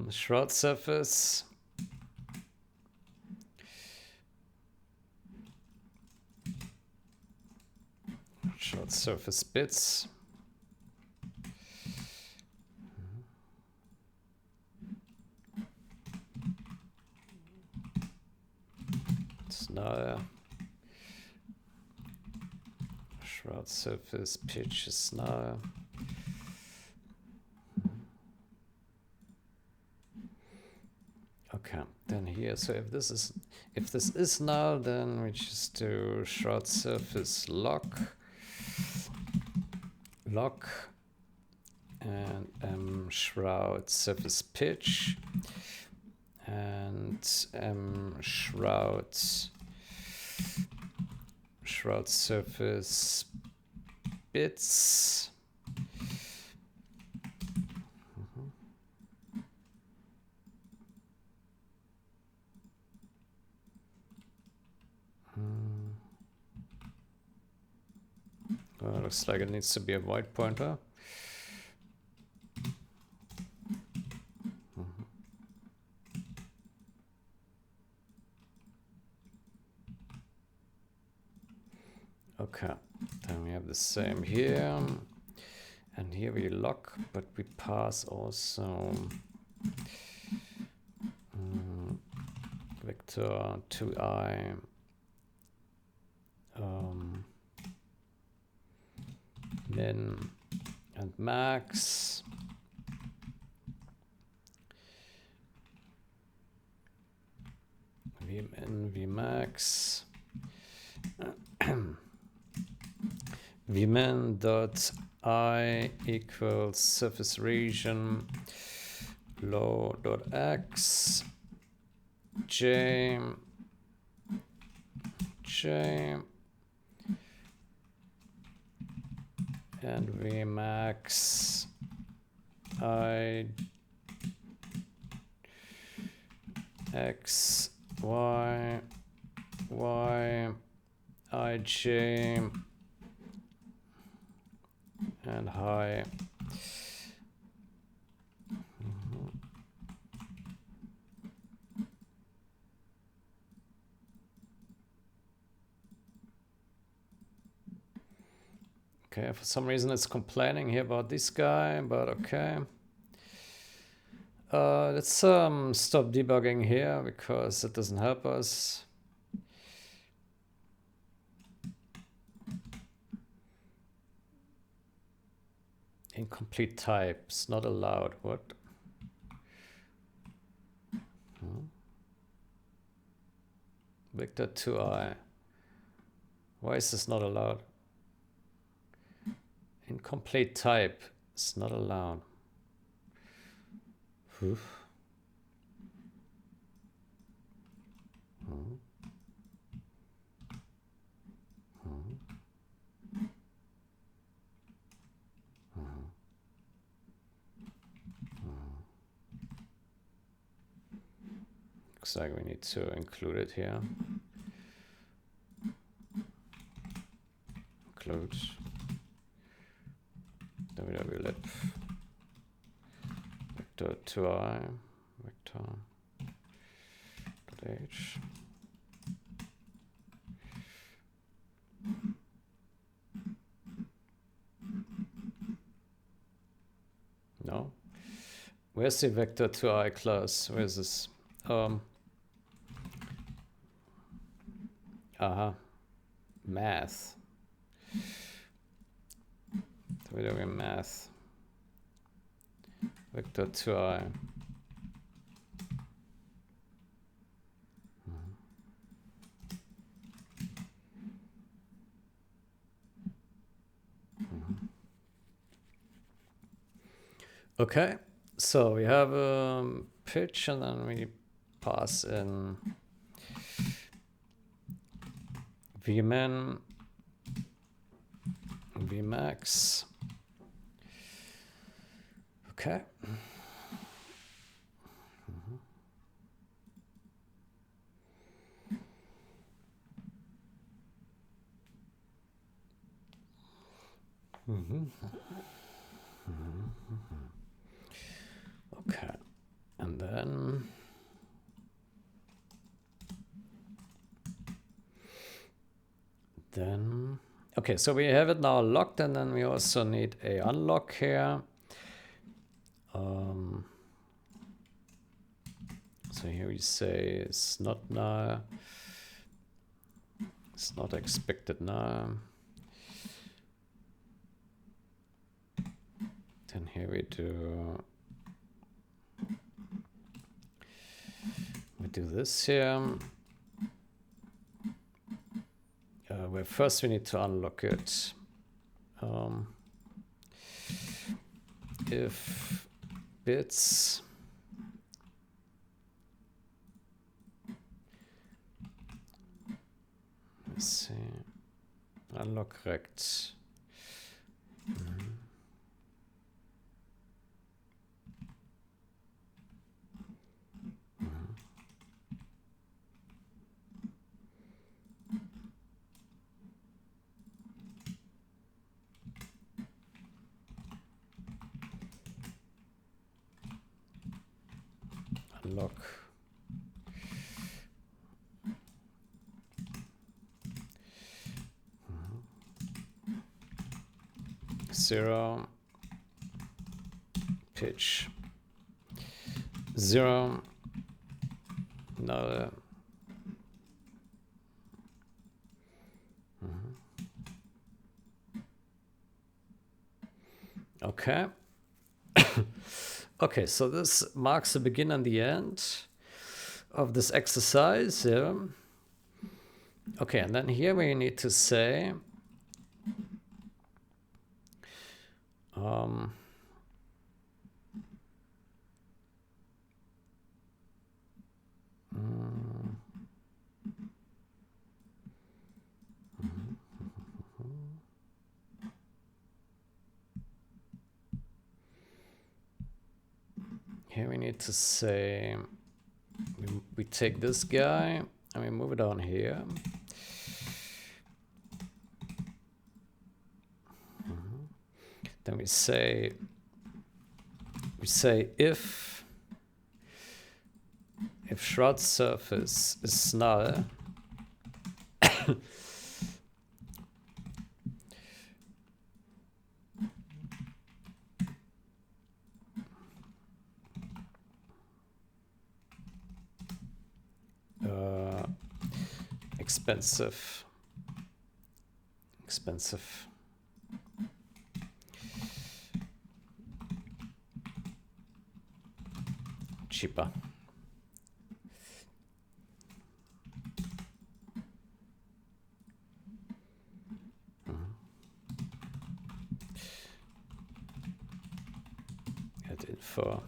shroud surface. Shroud surface bits. Null. Shroud surface pitch is null. Okay, then here, so if this is null, then we just do shroud surface lock, and shroud surface pitch, and shroud surface bits. Well, looks like it needs to be a void pointer. Okay, then we have the same here, and here we lock, but we pass also vector 2i min and max. Vmin, vmax. Vmin dot I equals surface region low dot x j and vmax I x y ij and high. Okay, for some reason it's complaining here about this guy, but okay. Let's stop debugging here because it doesn't help us. Incomplete types not allowed. What? Vector 2i. Why is this not allowed? Incomplete type is not allowed. Looks like we need to include it here. Include www.lib vector 2i vector.h. No. Where's the vector 2i class? Where's this? Math. We're doing math. Vector 2i. Okay, so we have a pitch and then we pass in Vmin, Vmax. Okay. Okay, and then okay, so we have it now locked, and then we also need a unlock here. So here we say it's not null, it's not expected null. Then here we do this here. Where first we need to unlock it. If bits let's see, unlock rect. Unlock zero pitch 0 null okay. Okay, so this marks the begin and the end of this exercise. Yeah. Okay, and then here we need to say here we need to say we take this guy and we move it down here. Then we say if shroud surface is null, expensive. cheaper. Add info.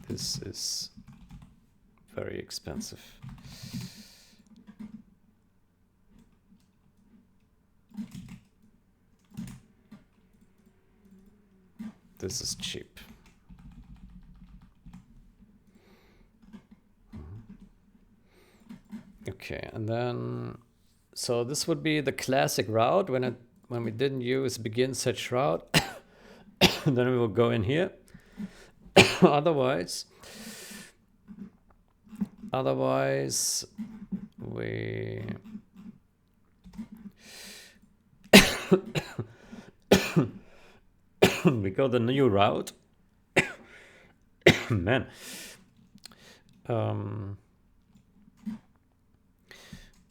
This is very expensive. This is cheap. Okay, and then so this would be the classic route when we didn't use begin search route. Then we will go in here. Otherwise we we go the new route. Man.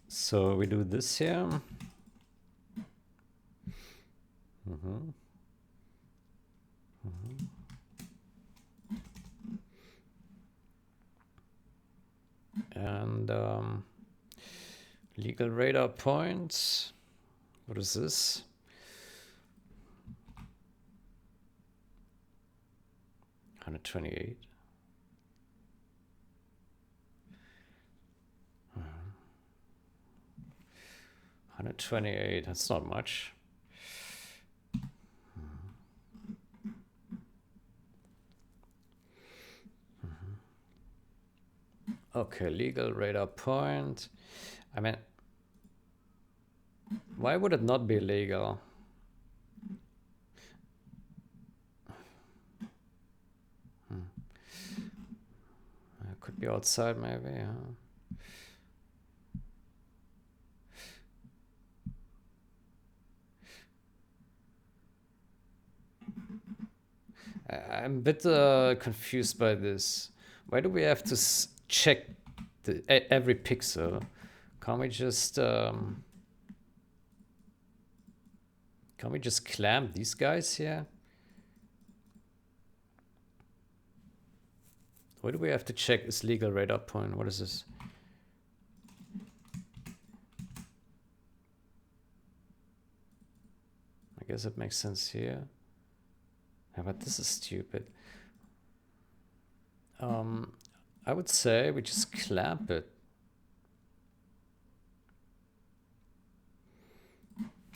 So we do this here. And legal radar points. What is this? $128. 128. That's not much. Okay, legal radar point. I mean, why would it not be legal? It could be outside, maybe. Huh? I'm a bit confused by this. Why do we have to check every pixel? Can't we just clamp these guys here? Why do we have to check this legal radar point? What is this? I guess it makes sense here. Yeah, but this is stupid. I would say we just clamp it.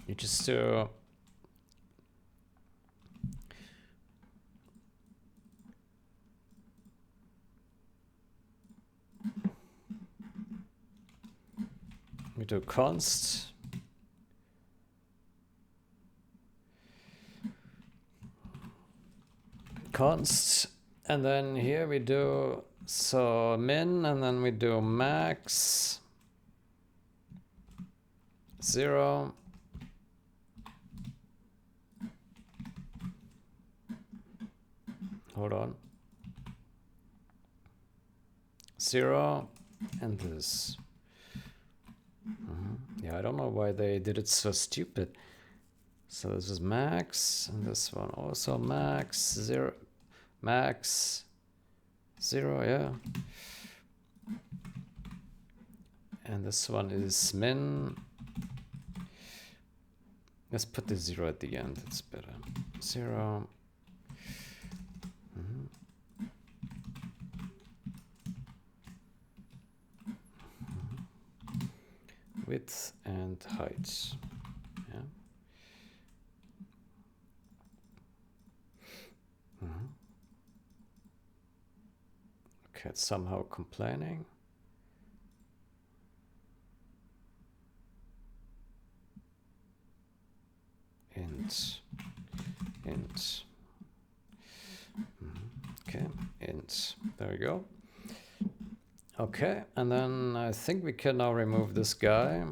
You just do we do const and then here we do so min, and then we do max 0. Hold on. 0 and this. Yeah, I don't know why they did it so stupid. So this is max, and this one also max 0, max 0, yeah. And this one is min. Let's put the 0 at the end, it's better. 0. Width and height. Yeah. Okay, it's somehow complaining. Int. Okay, int. There we go. Okay, and then I think we can now remove this guy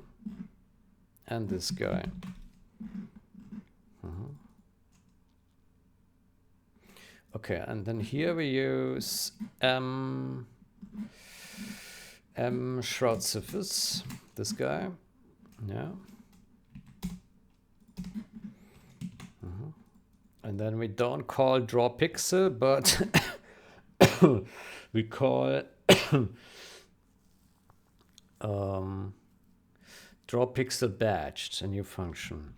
and this guy. Okay, and then here we use M shroud surface, this guy. Yeah. And then we don't call draw pixel, but we call draw pixel batched, a new function.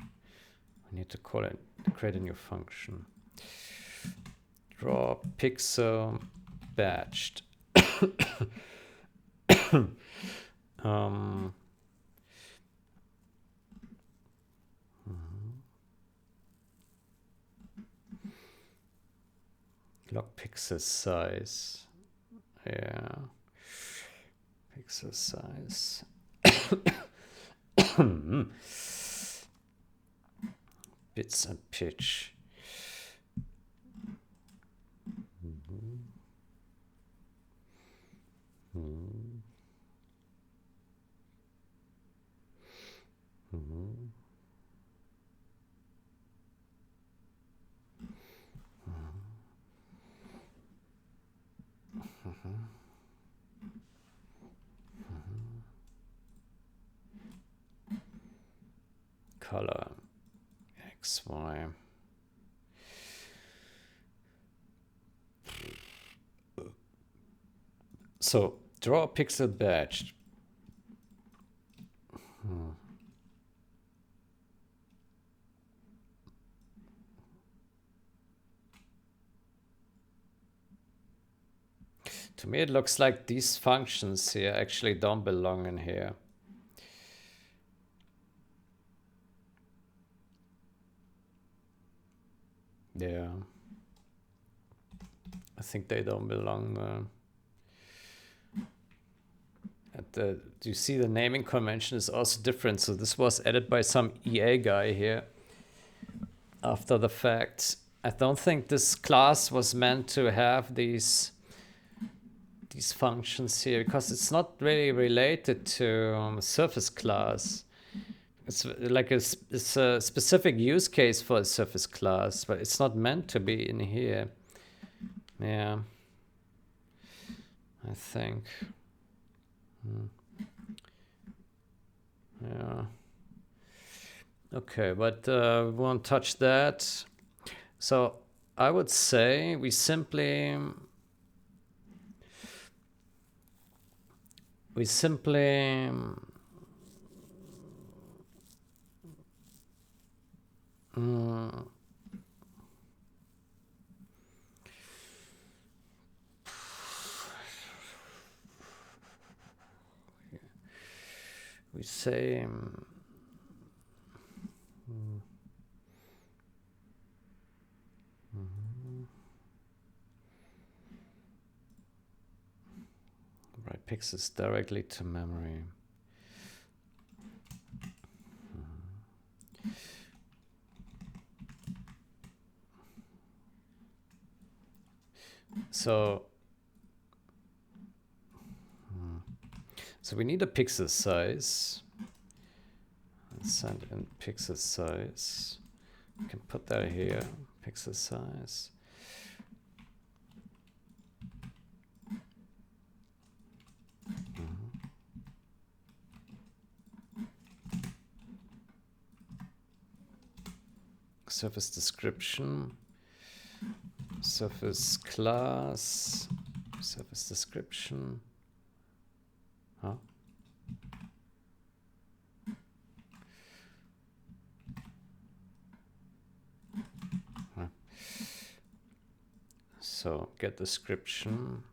We need to call it, create a new function. Draw pixel batched. Log pixel size. Yeah. Pixel size. Bits and pitch. Color XY. So draw a pixel batched. To me, it looks like these functions here actually don't belong in here. Yeah. I think they don't belong. Do you see the naming convention is also different? So this was added by some EA guy here after the fact. I don't think this class was meant to have these functions here because it's not really related to surface class. It's like it's a specific use case for a surface class, but it's not meant to be in here. Yeah, I think. Yeah. Okay, but we won't touch that. So I would say we simply we say write pixels directly to memory. So we need a pixel size. Let's send in pixel size. We can put that here, pixel size. Surface description, surface class, surface description. Huh? So get description.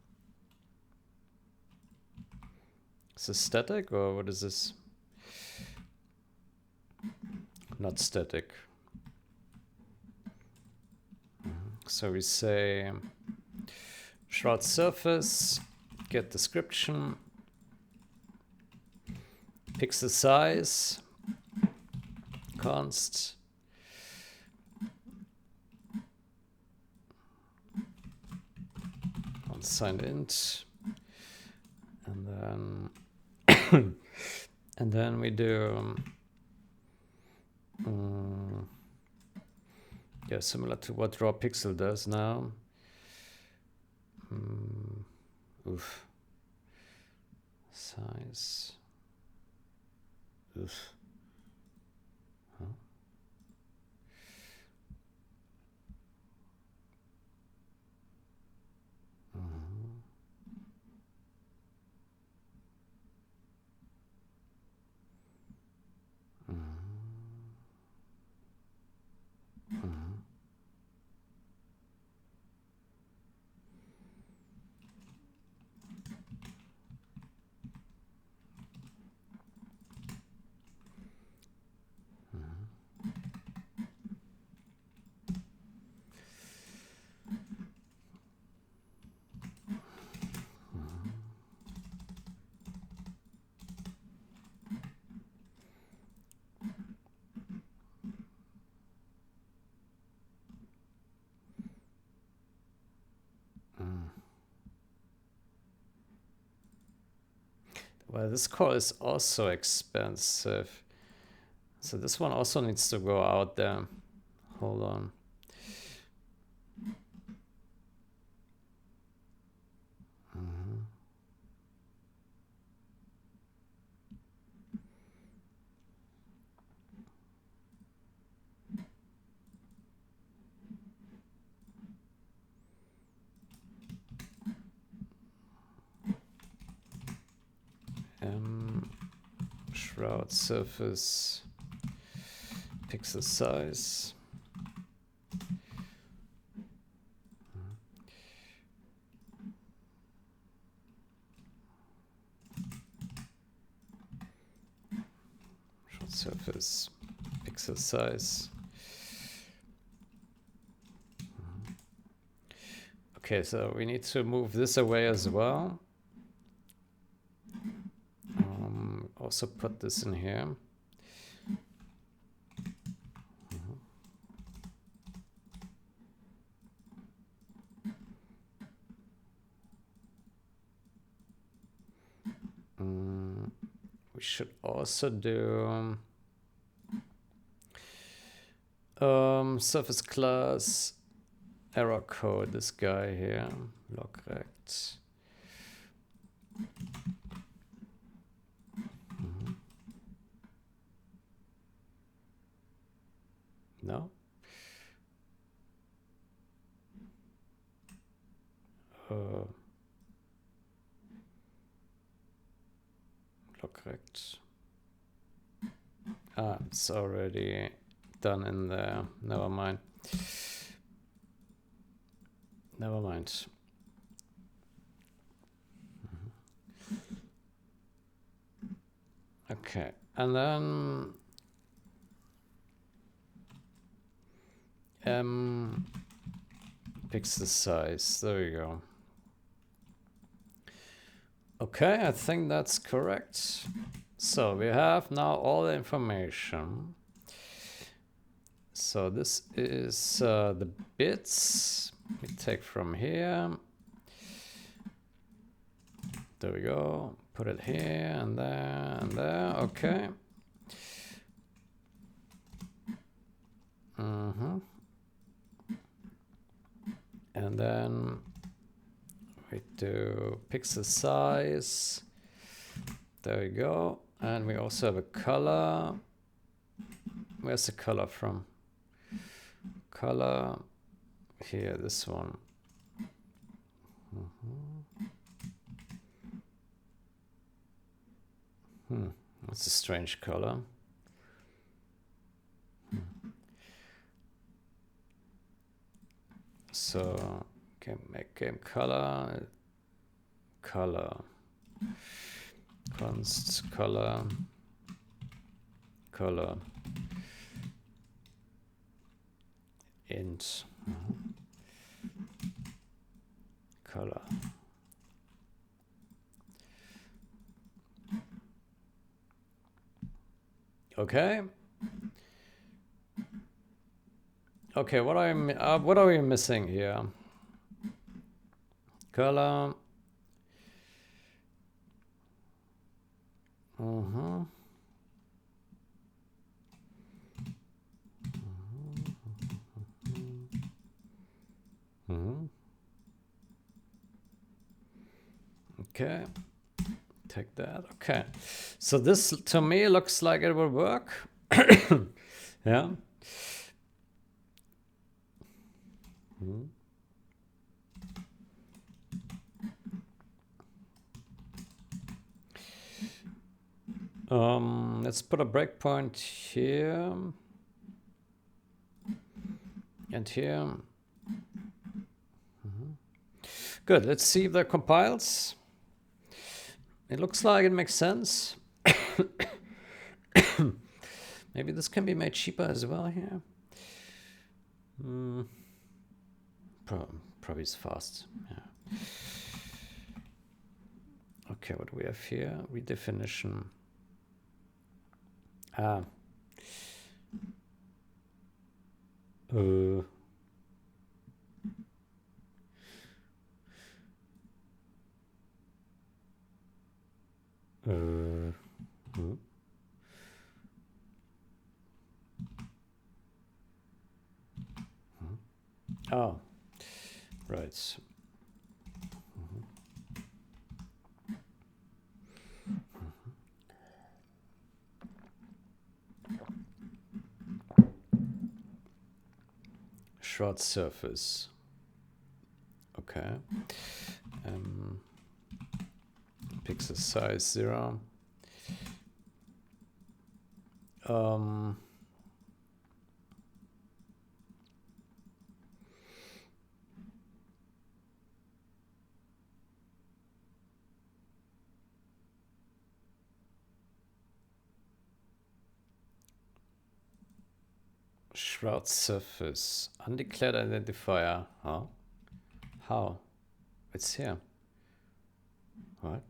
Is this static or what is this? Not static. So we say shroud surface, get description, pixel size, const, unsigned int, and then we do yeah, similar to what draw pixel does now. Oof. Size. Oof. Huh? Well, this core is also expensive. So this one also needs to go out there. Hold on. Shroud surface, pixel size. Shroud surface, pixel size. Okay, so we need to move this away as well. Also put this in here. We should also do surface class error code, this guy here, logrect. No? Logrect. Ah, it's already done in there. Never mind. Never mind. Okay, and then pixel size. There you go. Okay, I think that's correct. So we have now all the information. So this is the bits we take from here. There we go. Put it here and there and there. Okay. And then we do pixel size. There we go. And we also have a color. Where's the color from? Color. Here, this one. That's a strange color. So, okay, make game color. Color. Const color. Color. Int. Color. Okay. Okay, what are we missing here? Color. Okay, take that. Okay, so this to me looks like it will work. Yeah. Let's put a breakpoint here and here. Good, let's see if that compiles. It looks like it makes sense. Maybe this can be made cheaper as well here. Probably is fast. Yeah. Okay, what do we have here? Redefinition. Oh, right. Short surface. Okay. Pixel size 0. Shroud surface. Undeclared identifier. Huh? How? It's here. What?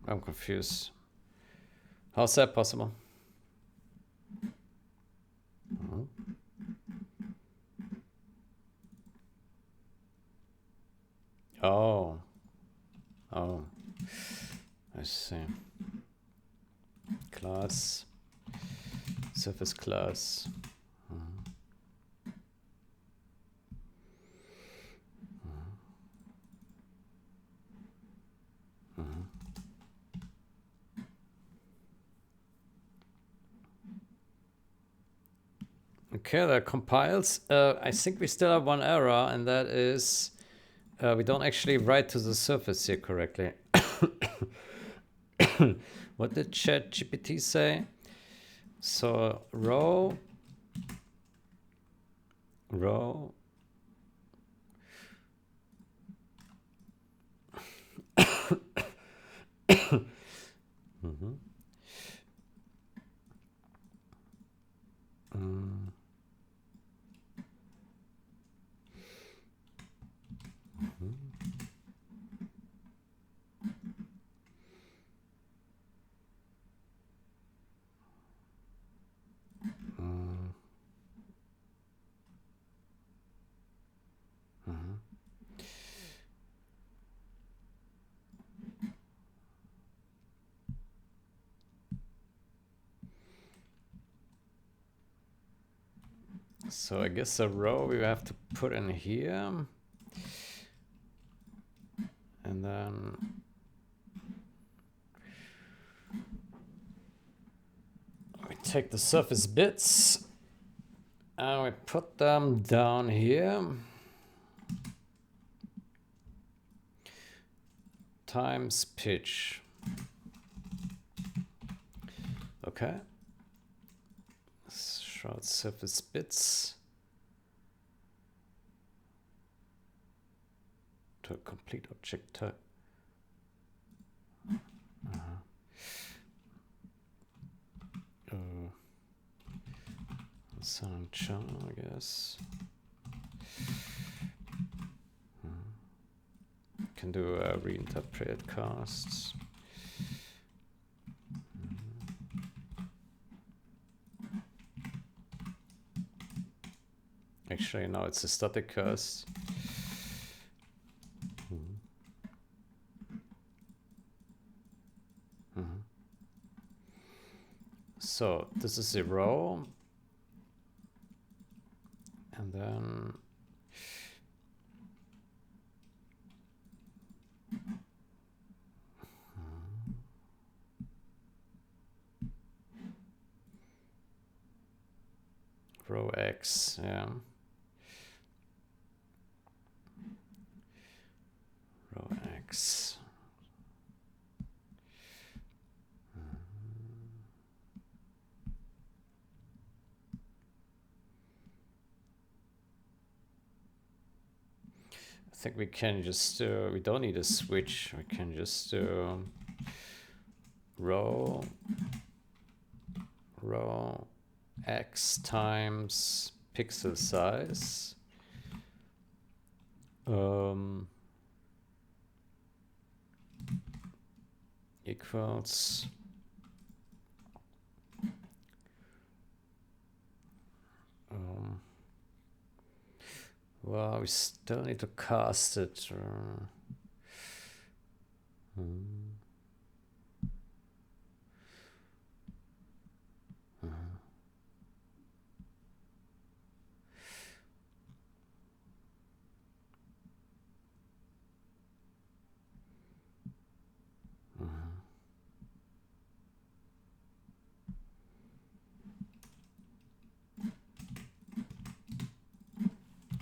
I'm confused. How's that possible? Oh. Oh. I see. Class. Surface class. Okay, that compiles. I think we still have one error, and that is we don't actually write to the surface here correctly. What did ChatGPT say? So row. So I guess a row we have to put in here. And then we take the surface bits and we put them down here. Times pitch. Okay. Shroud surface bits to a complete object type. Sound channel, I guess. Can do reinterpret casts. Actually, no, it's a static cast. So this is a row. And then row X, yeah. Row X. I think we can just, we don't need a switch. We can just row X times pixel size. Equals well, we still need to cast it.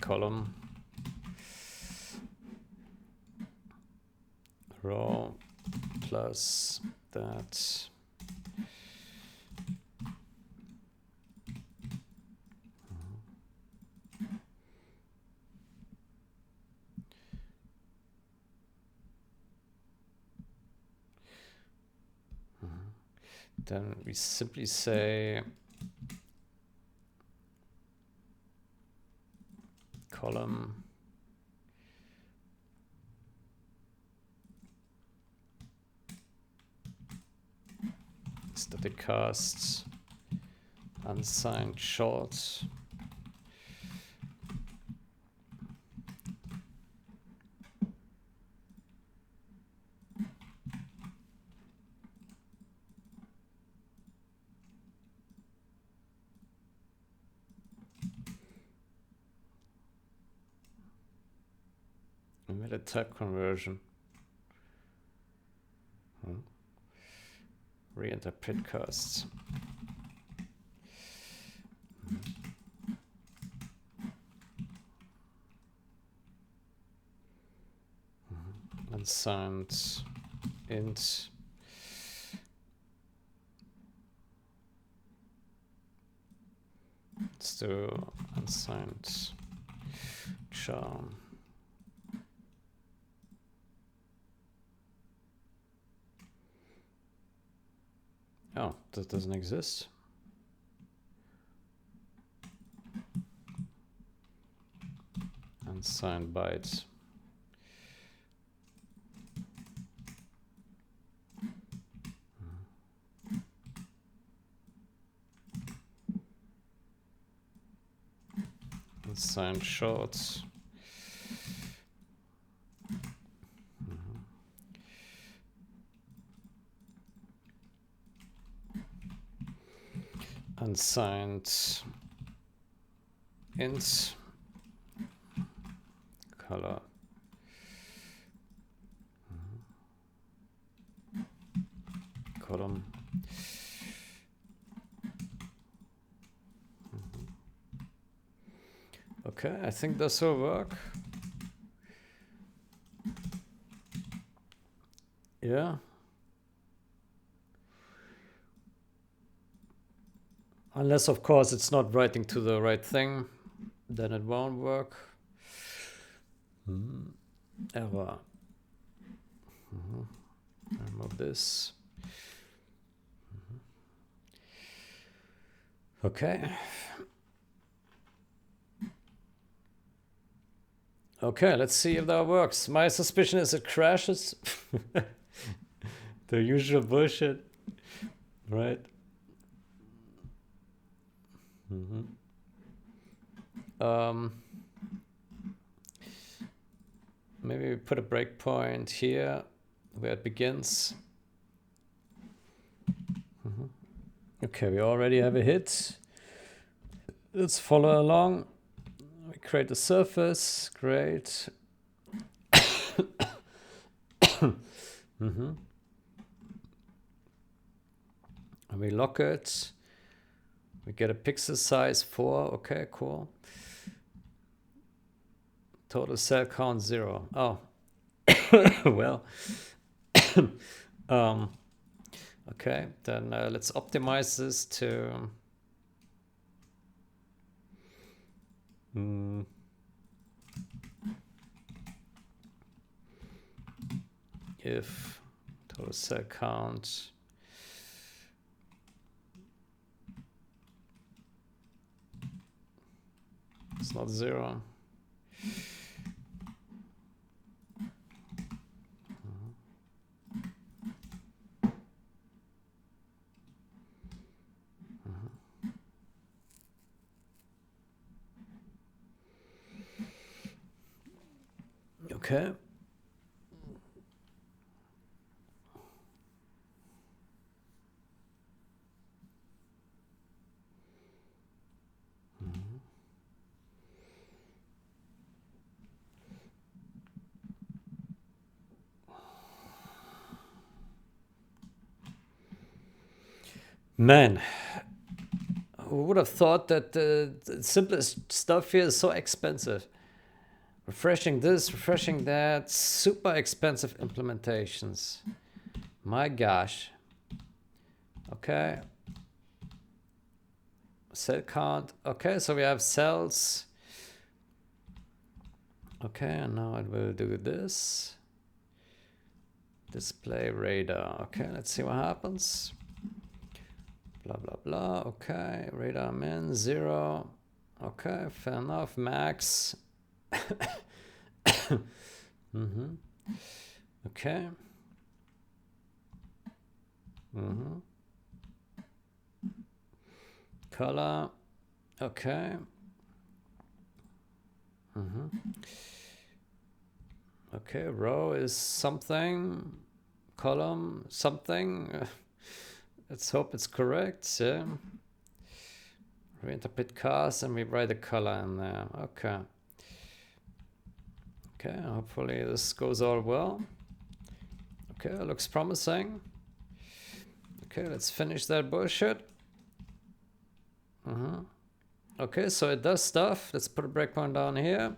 column row plus that then we simply say column static cast unsigned short invalid type conversion. Re-enter pitcasts. Unsigned int let's do unsigned charm. Oh, that doesn't exist. Unsigned byte. Unsigned short. Unsigned int color. Column. Okay, I think this will work. Yeah. Unless, of course, it's not writing to the right thing, then it won't work. Error. Remove this. Okay. Okay, let's see if that works. My suspicion is it crashes. The usual bullshit, right? Maybe we put a breakpoint here where it begins. Okay, we already have a hit. Let's follow along. We create a surface. Great. And we lock it. We get a pixel size 4. Okay, cool. Total cell count 0. Oh, well. Okay, then let's optimize this to if total cell count is not 0. Okay. Man, who would have thought that the simplest stuff here is so expensive? Refreshing this, refreshing that. Super expensive implementations. My gosh. Okay. Cell count. Okay, so we have cells. Okay, and now it will do this. Display radar. Okay, let's see what happens. Blah, blah, blah. Okay, radar min 0. Okay, fair enough. Max. Okay. Color. Okay. Okay, row is something. Column something. Let's hope it's correct. Yeah. We interpret cars and we write a color in there. Okay. Okay, hopefully this goes all well. Okay, looks promising. Okay, let's finish that bullshit. Okay, so it does stuff. Let's put a breakpoint down here.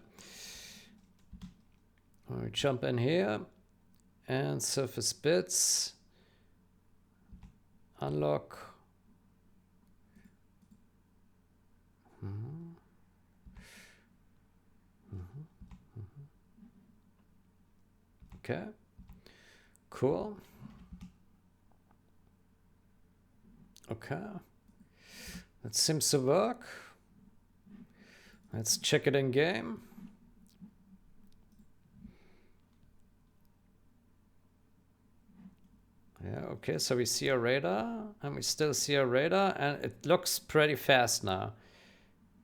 We jump in here and surface bits. Unlock. Okay, cool. Okay, that seems to work. Let's check it in game. Yeah, okay, so we see a radar and we still see a radar and it looks pretty fast now.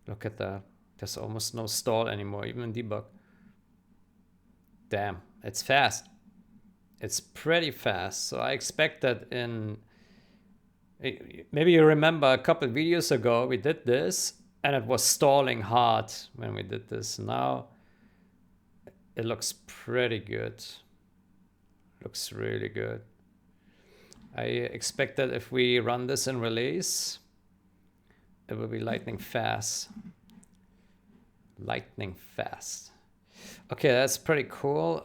Look at that. There's almost no stall anymore, even in debug. Damn, it's fast. It's pretty fast. So I expect that in... Maybe you remember a couple videos ago we did this and it was stalling hard when we did this. Now it looks pretty good. Looks really good. I expect that if we run this in release, it will be lightning fast. Lightning fast. Okay, that's pretty cool.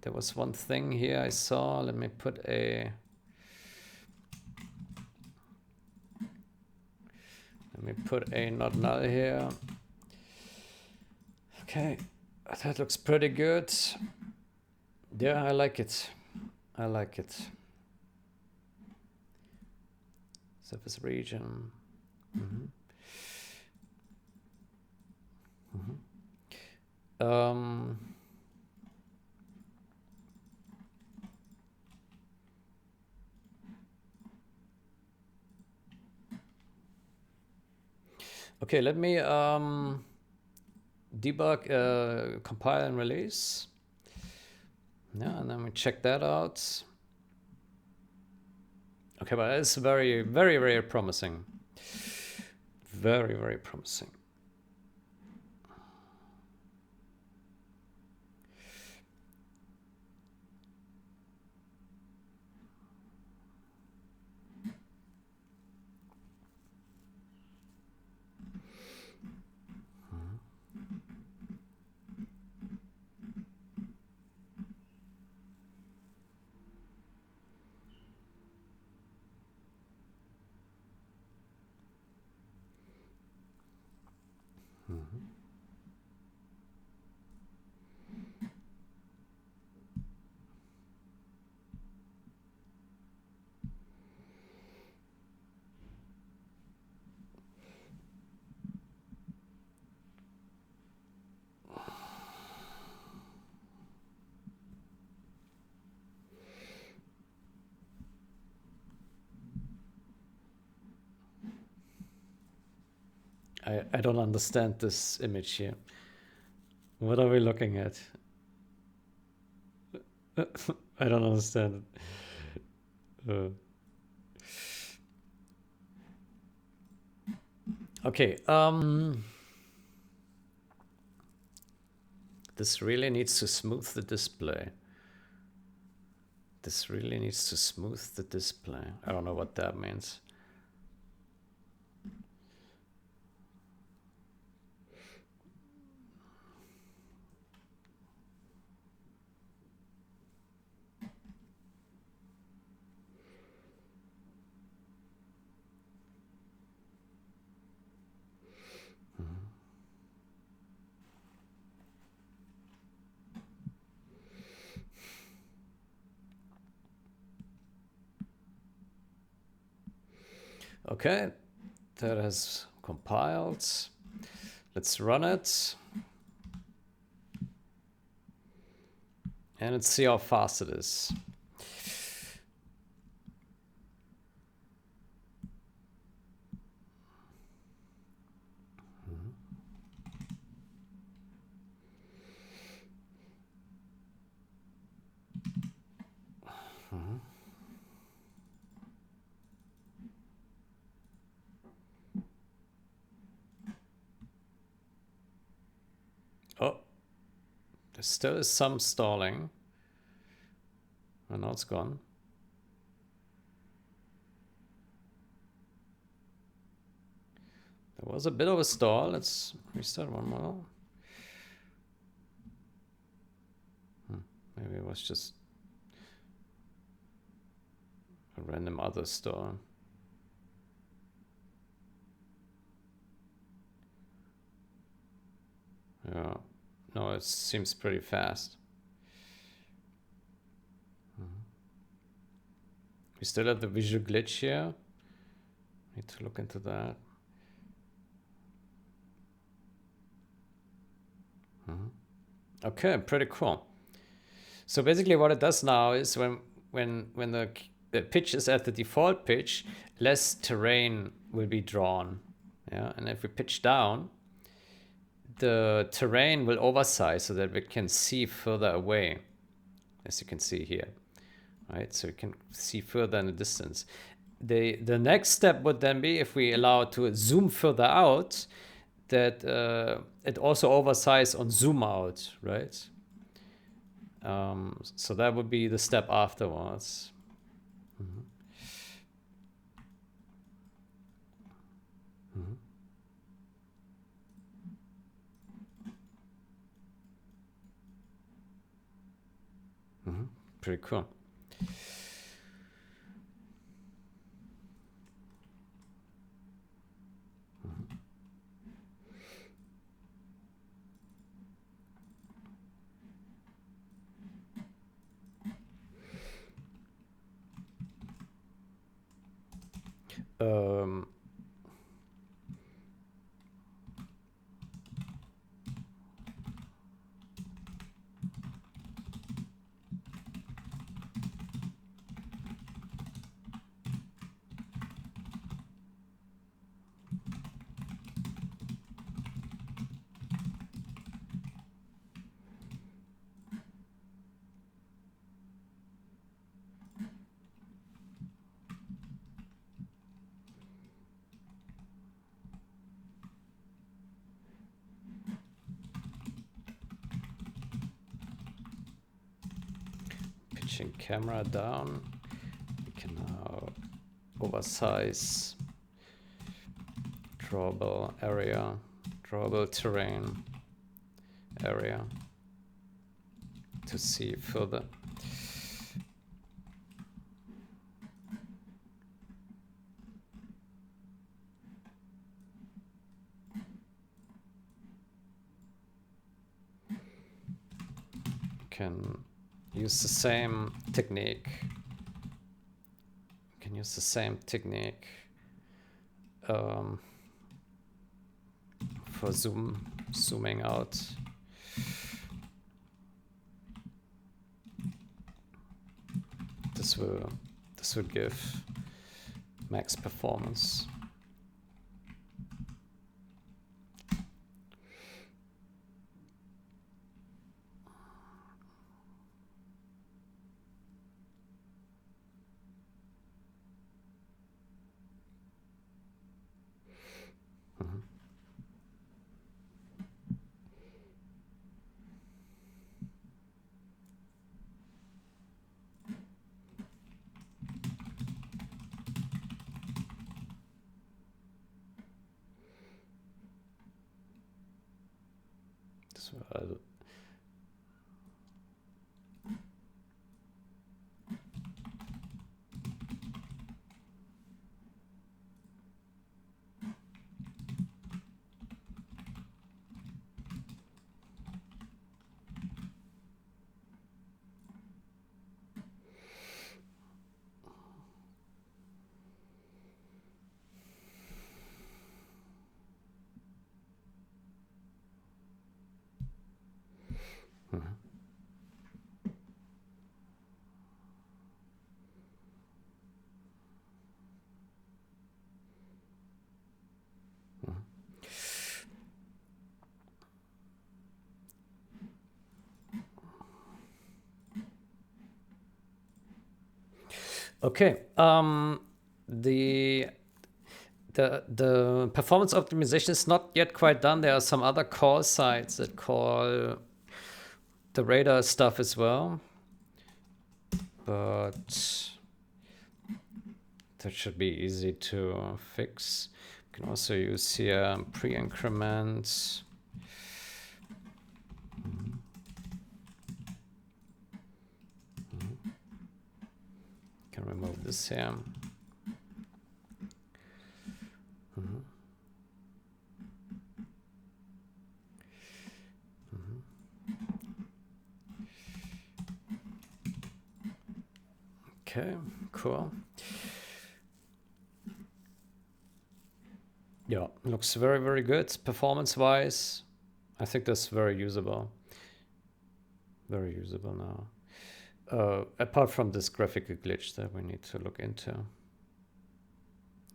There was one thing here I saw. Let me put a... Let me put a not null here. Okay, that looks pretty good. Yeah, I like it. I like it. Surface region. Okay, let me debug, compile and release. Yeah, and then we check that out. Okay, but it's very, very, very promising. Very, very promising. I don't understand this image here. What are we looking at? I don't understand it. Okay, this really needs to smooth the display. This really needs to smooth the display. I don't know what that means. Okay, that has compiled. Let's run it. And let's see how fast it is. Oh, there still is some stalling. And now it's gone. There was a bit of a stall. Let's restart one more. Maybe it was just a random other stall. Yeah, no, it seems pretty fast. We still have the visual glitch here. Need to look into that. Okay, pretty cool. So basically what it does now is when the pitch is at the default pitch, less terrain will be drawn. Yeah, and if we pitch down, the terrain will oversize so that we can see further away, as you can see here. Right, so we can see further in the distance. The next step would then be, if we allow it to zoom further out, that it also oversize on zoom out, right? So that would be the step afterwards. Pretty cool. Um, pitching camera down. We can now oversize drawable area, drawable terrain area to see further. Can use the same technique. Can use the same technique for zooming out. This will give max performance. This will Okay. The the performance optimization is not yet quite done. There are some other call sites that call the radar stuff as well, but that should be easy to fix. You can also use here pre-increment. Can remove this here. Okay, cool. Yeah, looks very, very good. Performance-wise, I think that's very usable. Very usable now. Apart from this graphical glitch that we need to look into.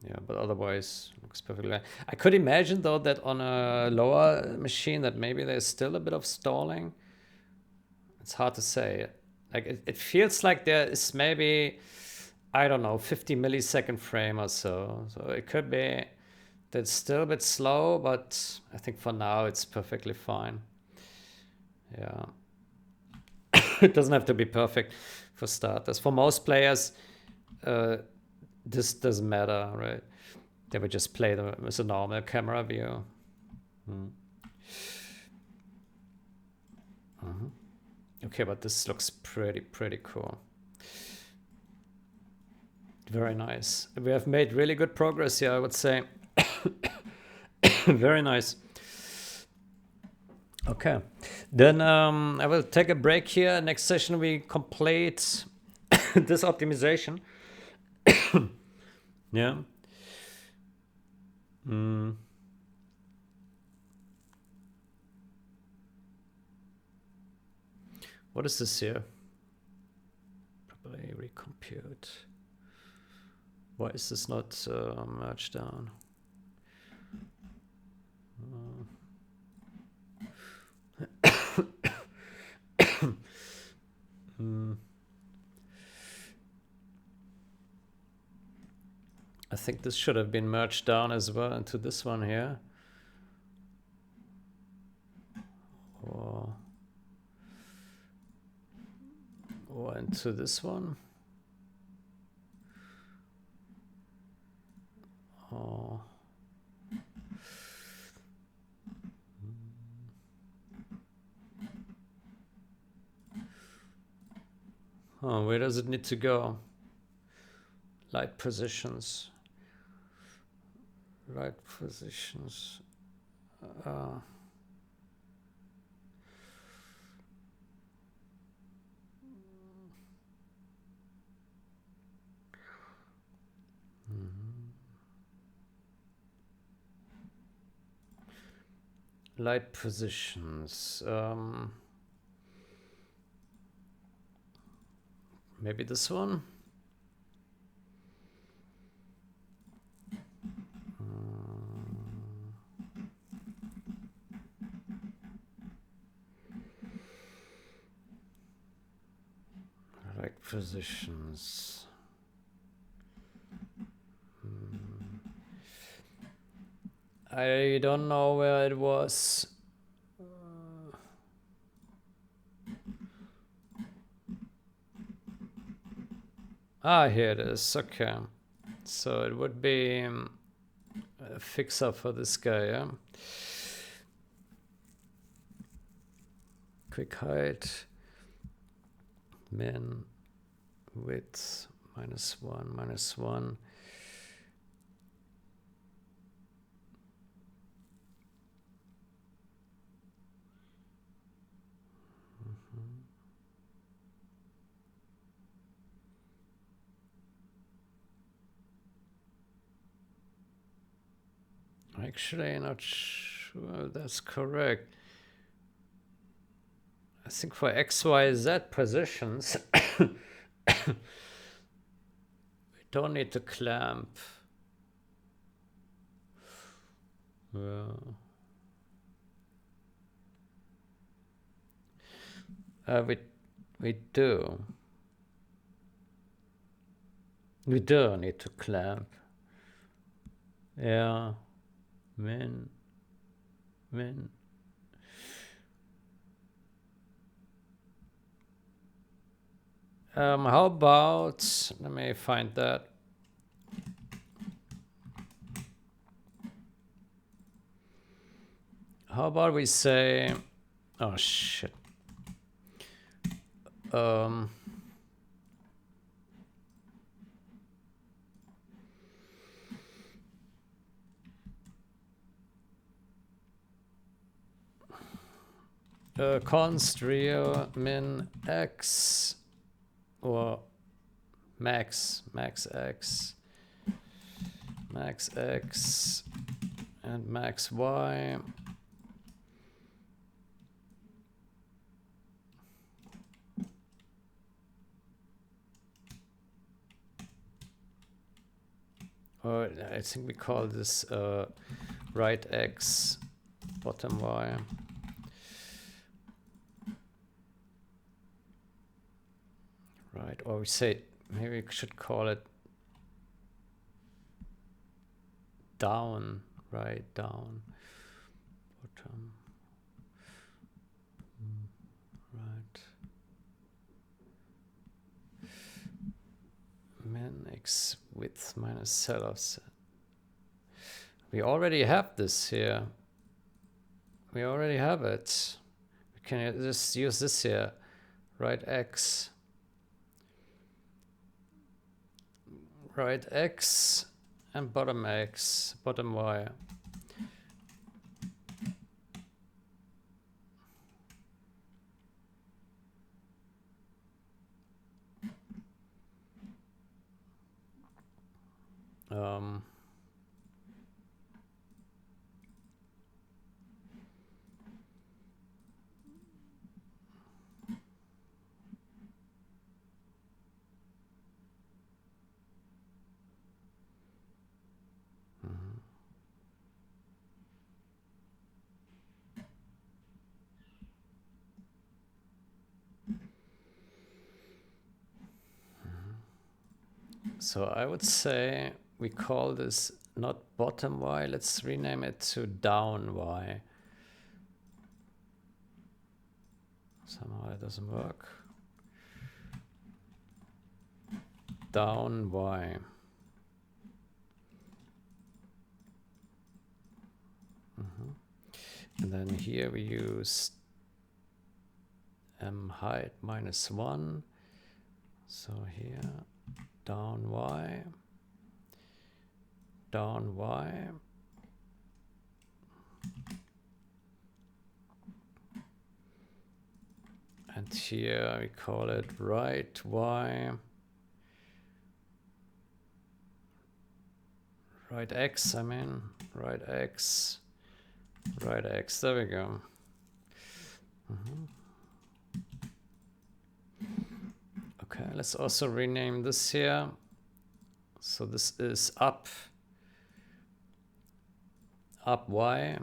Yeah, but otherwise looks perfectly. I could imagine though that on a lower machine that maybe there's still a bit of stalling. It's hard to say. Like it feels like there is maybe, I don't know, 50 millisecond frame or so. So it could be that's still a bit slow, but I think for now it's perfectly fine. Yeah. It doesn't have to be perfect for starters. For most players, this doesn't matter, right? They would just play with a normal camera view. Okay, but this looks pretty cool. Very nice. We have made really good progress here, I would say. Very nice. Okay, then I will take a break here. Next session we complete this optimization. Yeah. What is this here? Probably recompute. Why is this not merged down? I think this should have been merged down as well into this one here. Or into this one. Oh. Oh, where does it need to go? Light positions. Light positions. Light positions. Maybe this one? Light positions. I don't know where it was. Here it is. Okay. So it would be a fixer for this guy, yeah? Quick height. Min width -1. Actually, not sure that's correct. I think for XYZ positions, we don't need to clamp. We do. We do need to clamp. Yeah. Min. How about, let me find that. How about we say, oh shit. Const real min x or max x and max y. Or I think we call this right x, bottom y. Right, or we say, maybe we should call it down, right, down, bottom, right, min x width minus cell offset. We already have this here. We already have it. We can just use this here, right x, and bottom x, bottom y. So I would say we call this not bottom y, let's rename it to down y. Somehow it doesn't work. Down y. And then here we use height minus 1. So here, down y. And here we call it right y. Right x, I mean, right x, there we go. Okay, let's also rename this here. So this is up y.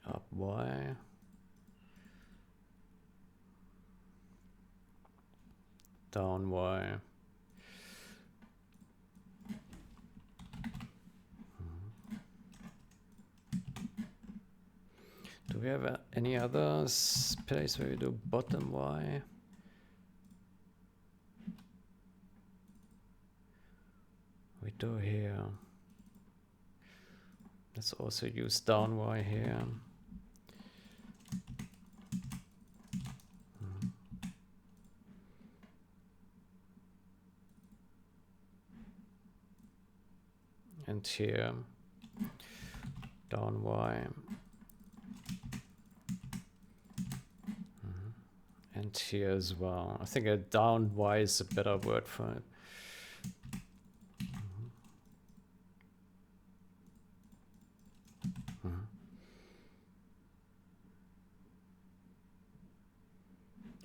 Up y. Down y. Do we have any other place where we do bottom y? We do here. Let's also use down y here. And here, down y. And here as well. I think a down y is a better word for it.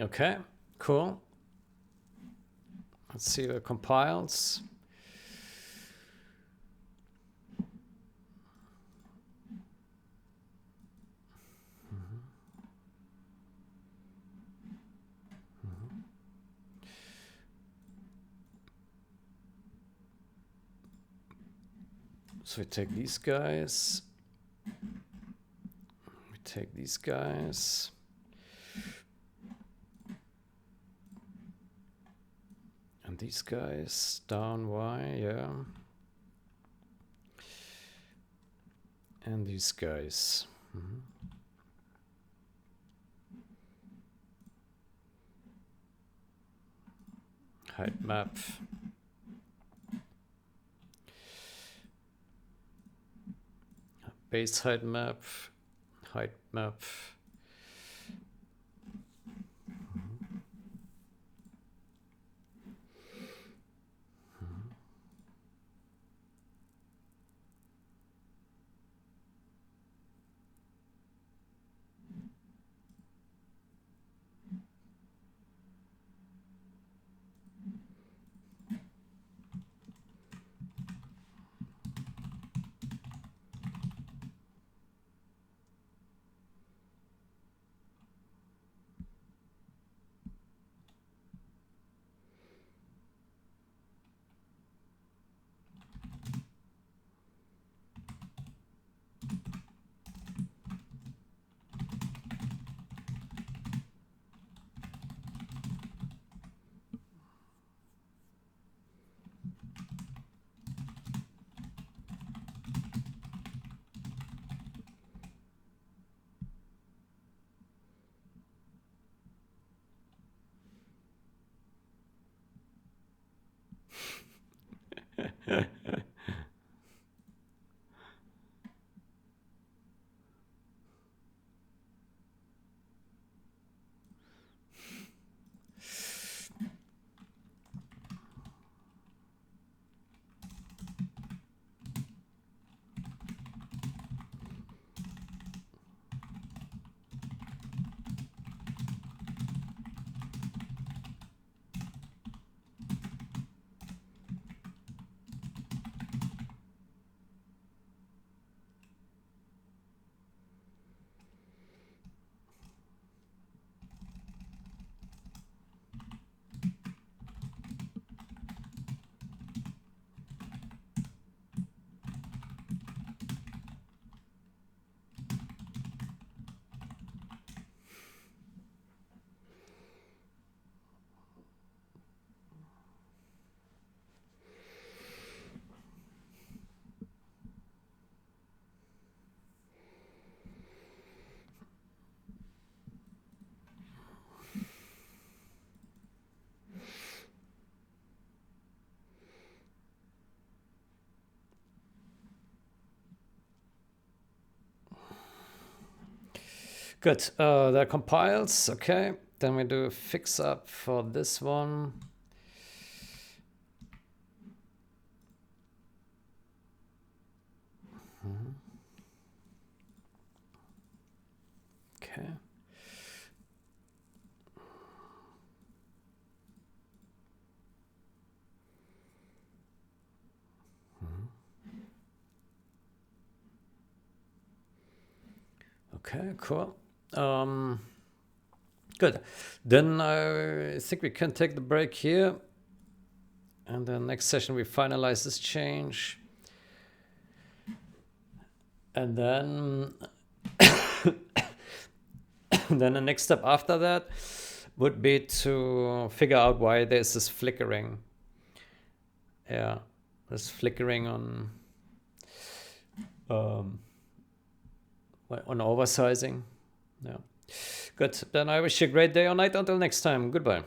Okay, cool. Let's see if it compiles. So we take these guys. We take these guys. And these guys down Y, yeah. And these guys. Height map. Base height map. Height map. Good, that compiles, okay. Then we do a fix up for this one. Okay. Okay, cool. Good. Then I think we can take the break here. And then next session we finalize this change. And then then the next step after that would be to figure out why there's this flickering. Yeah, this flickering on oversizing. Yeah. Good. Then I wish you a great day or night. Until next time. Goodbye.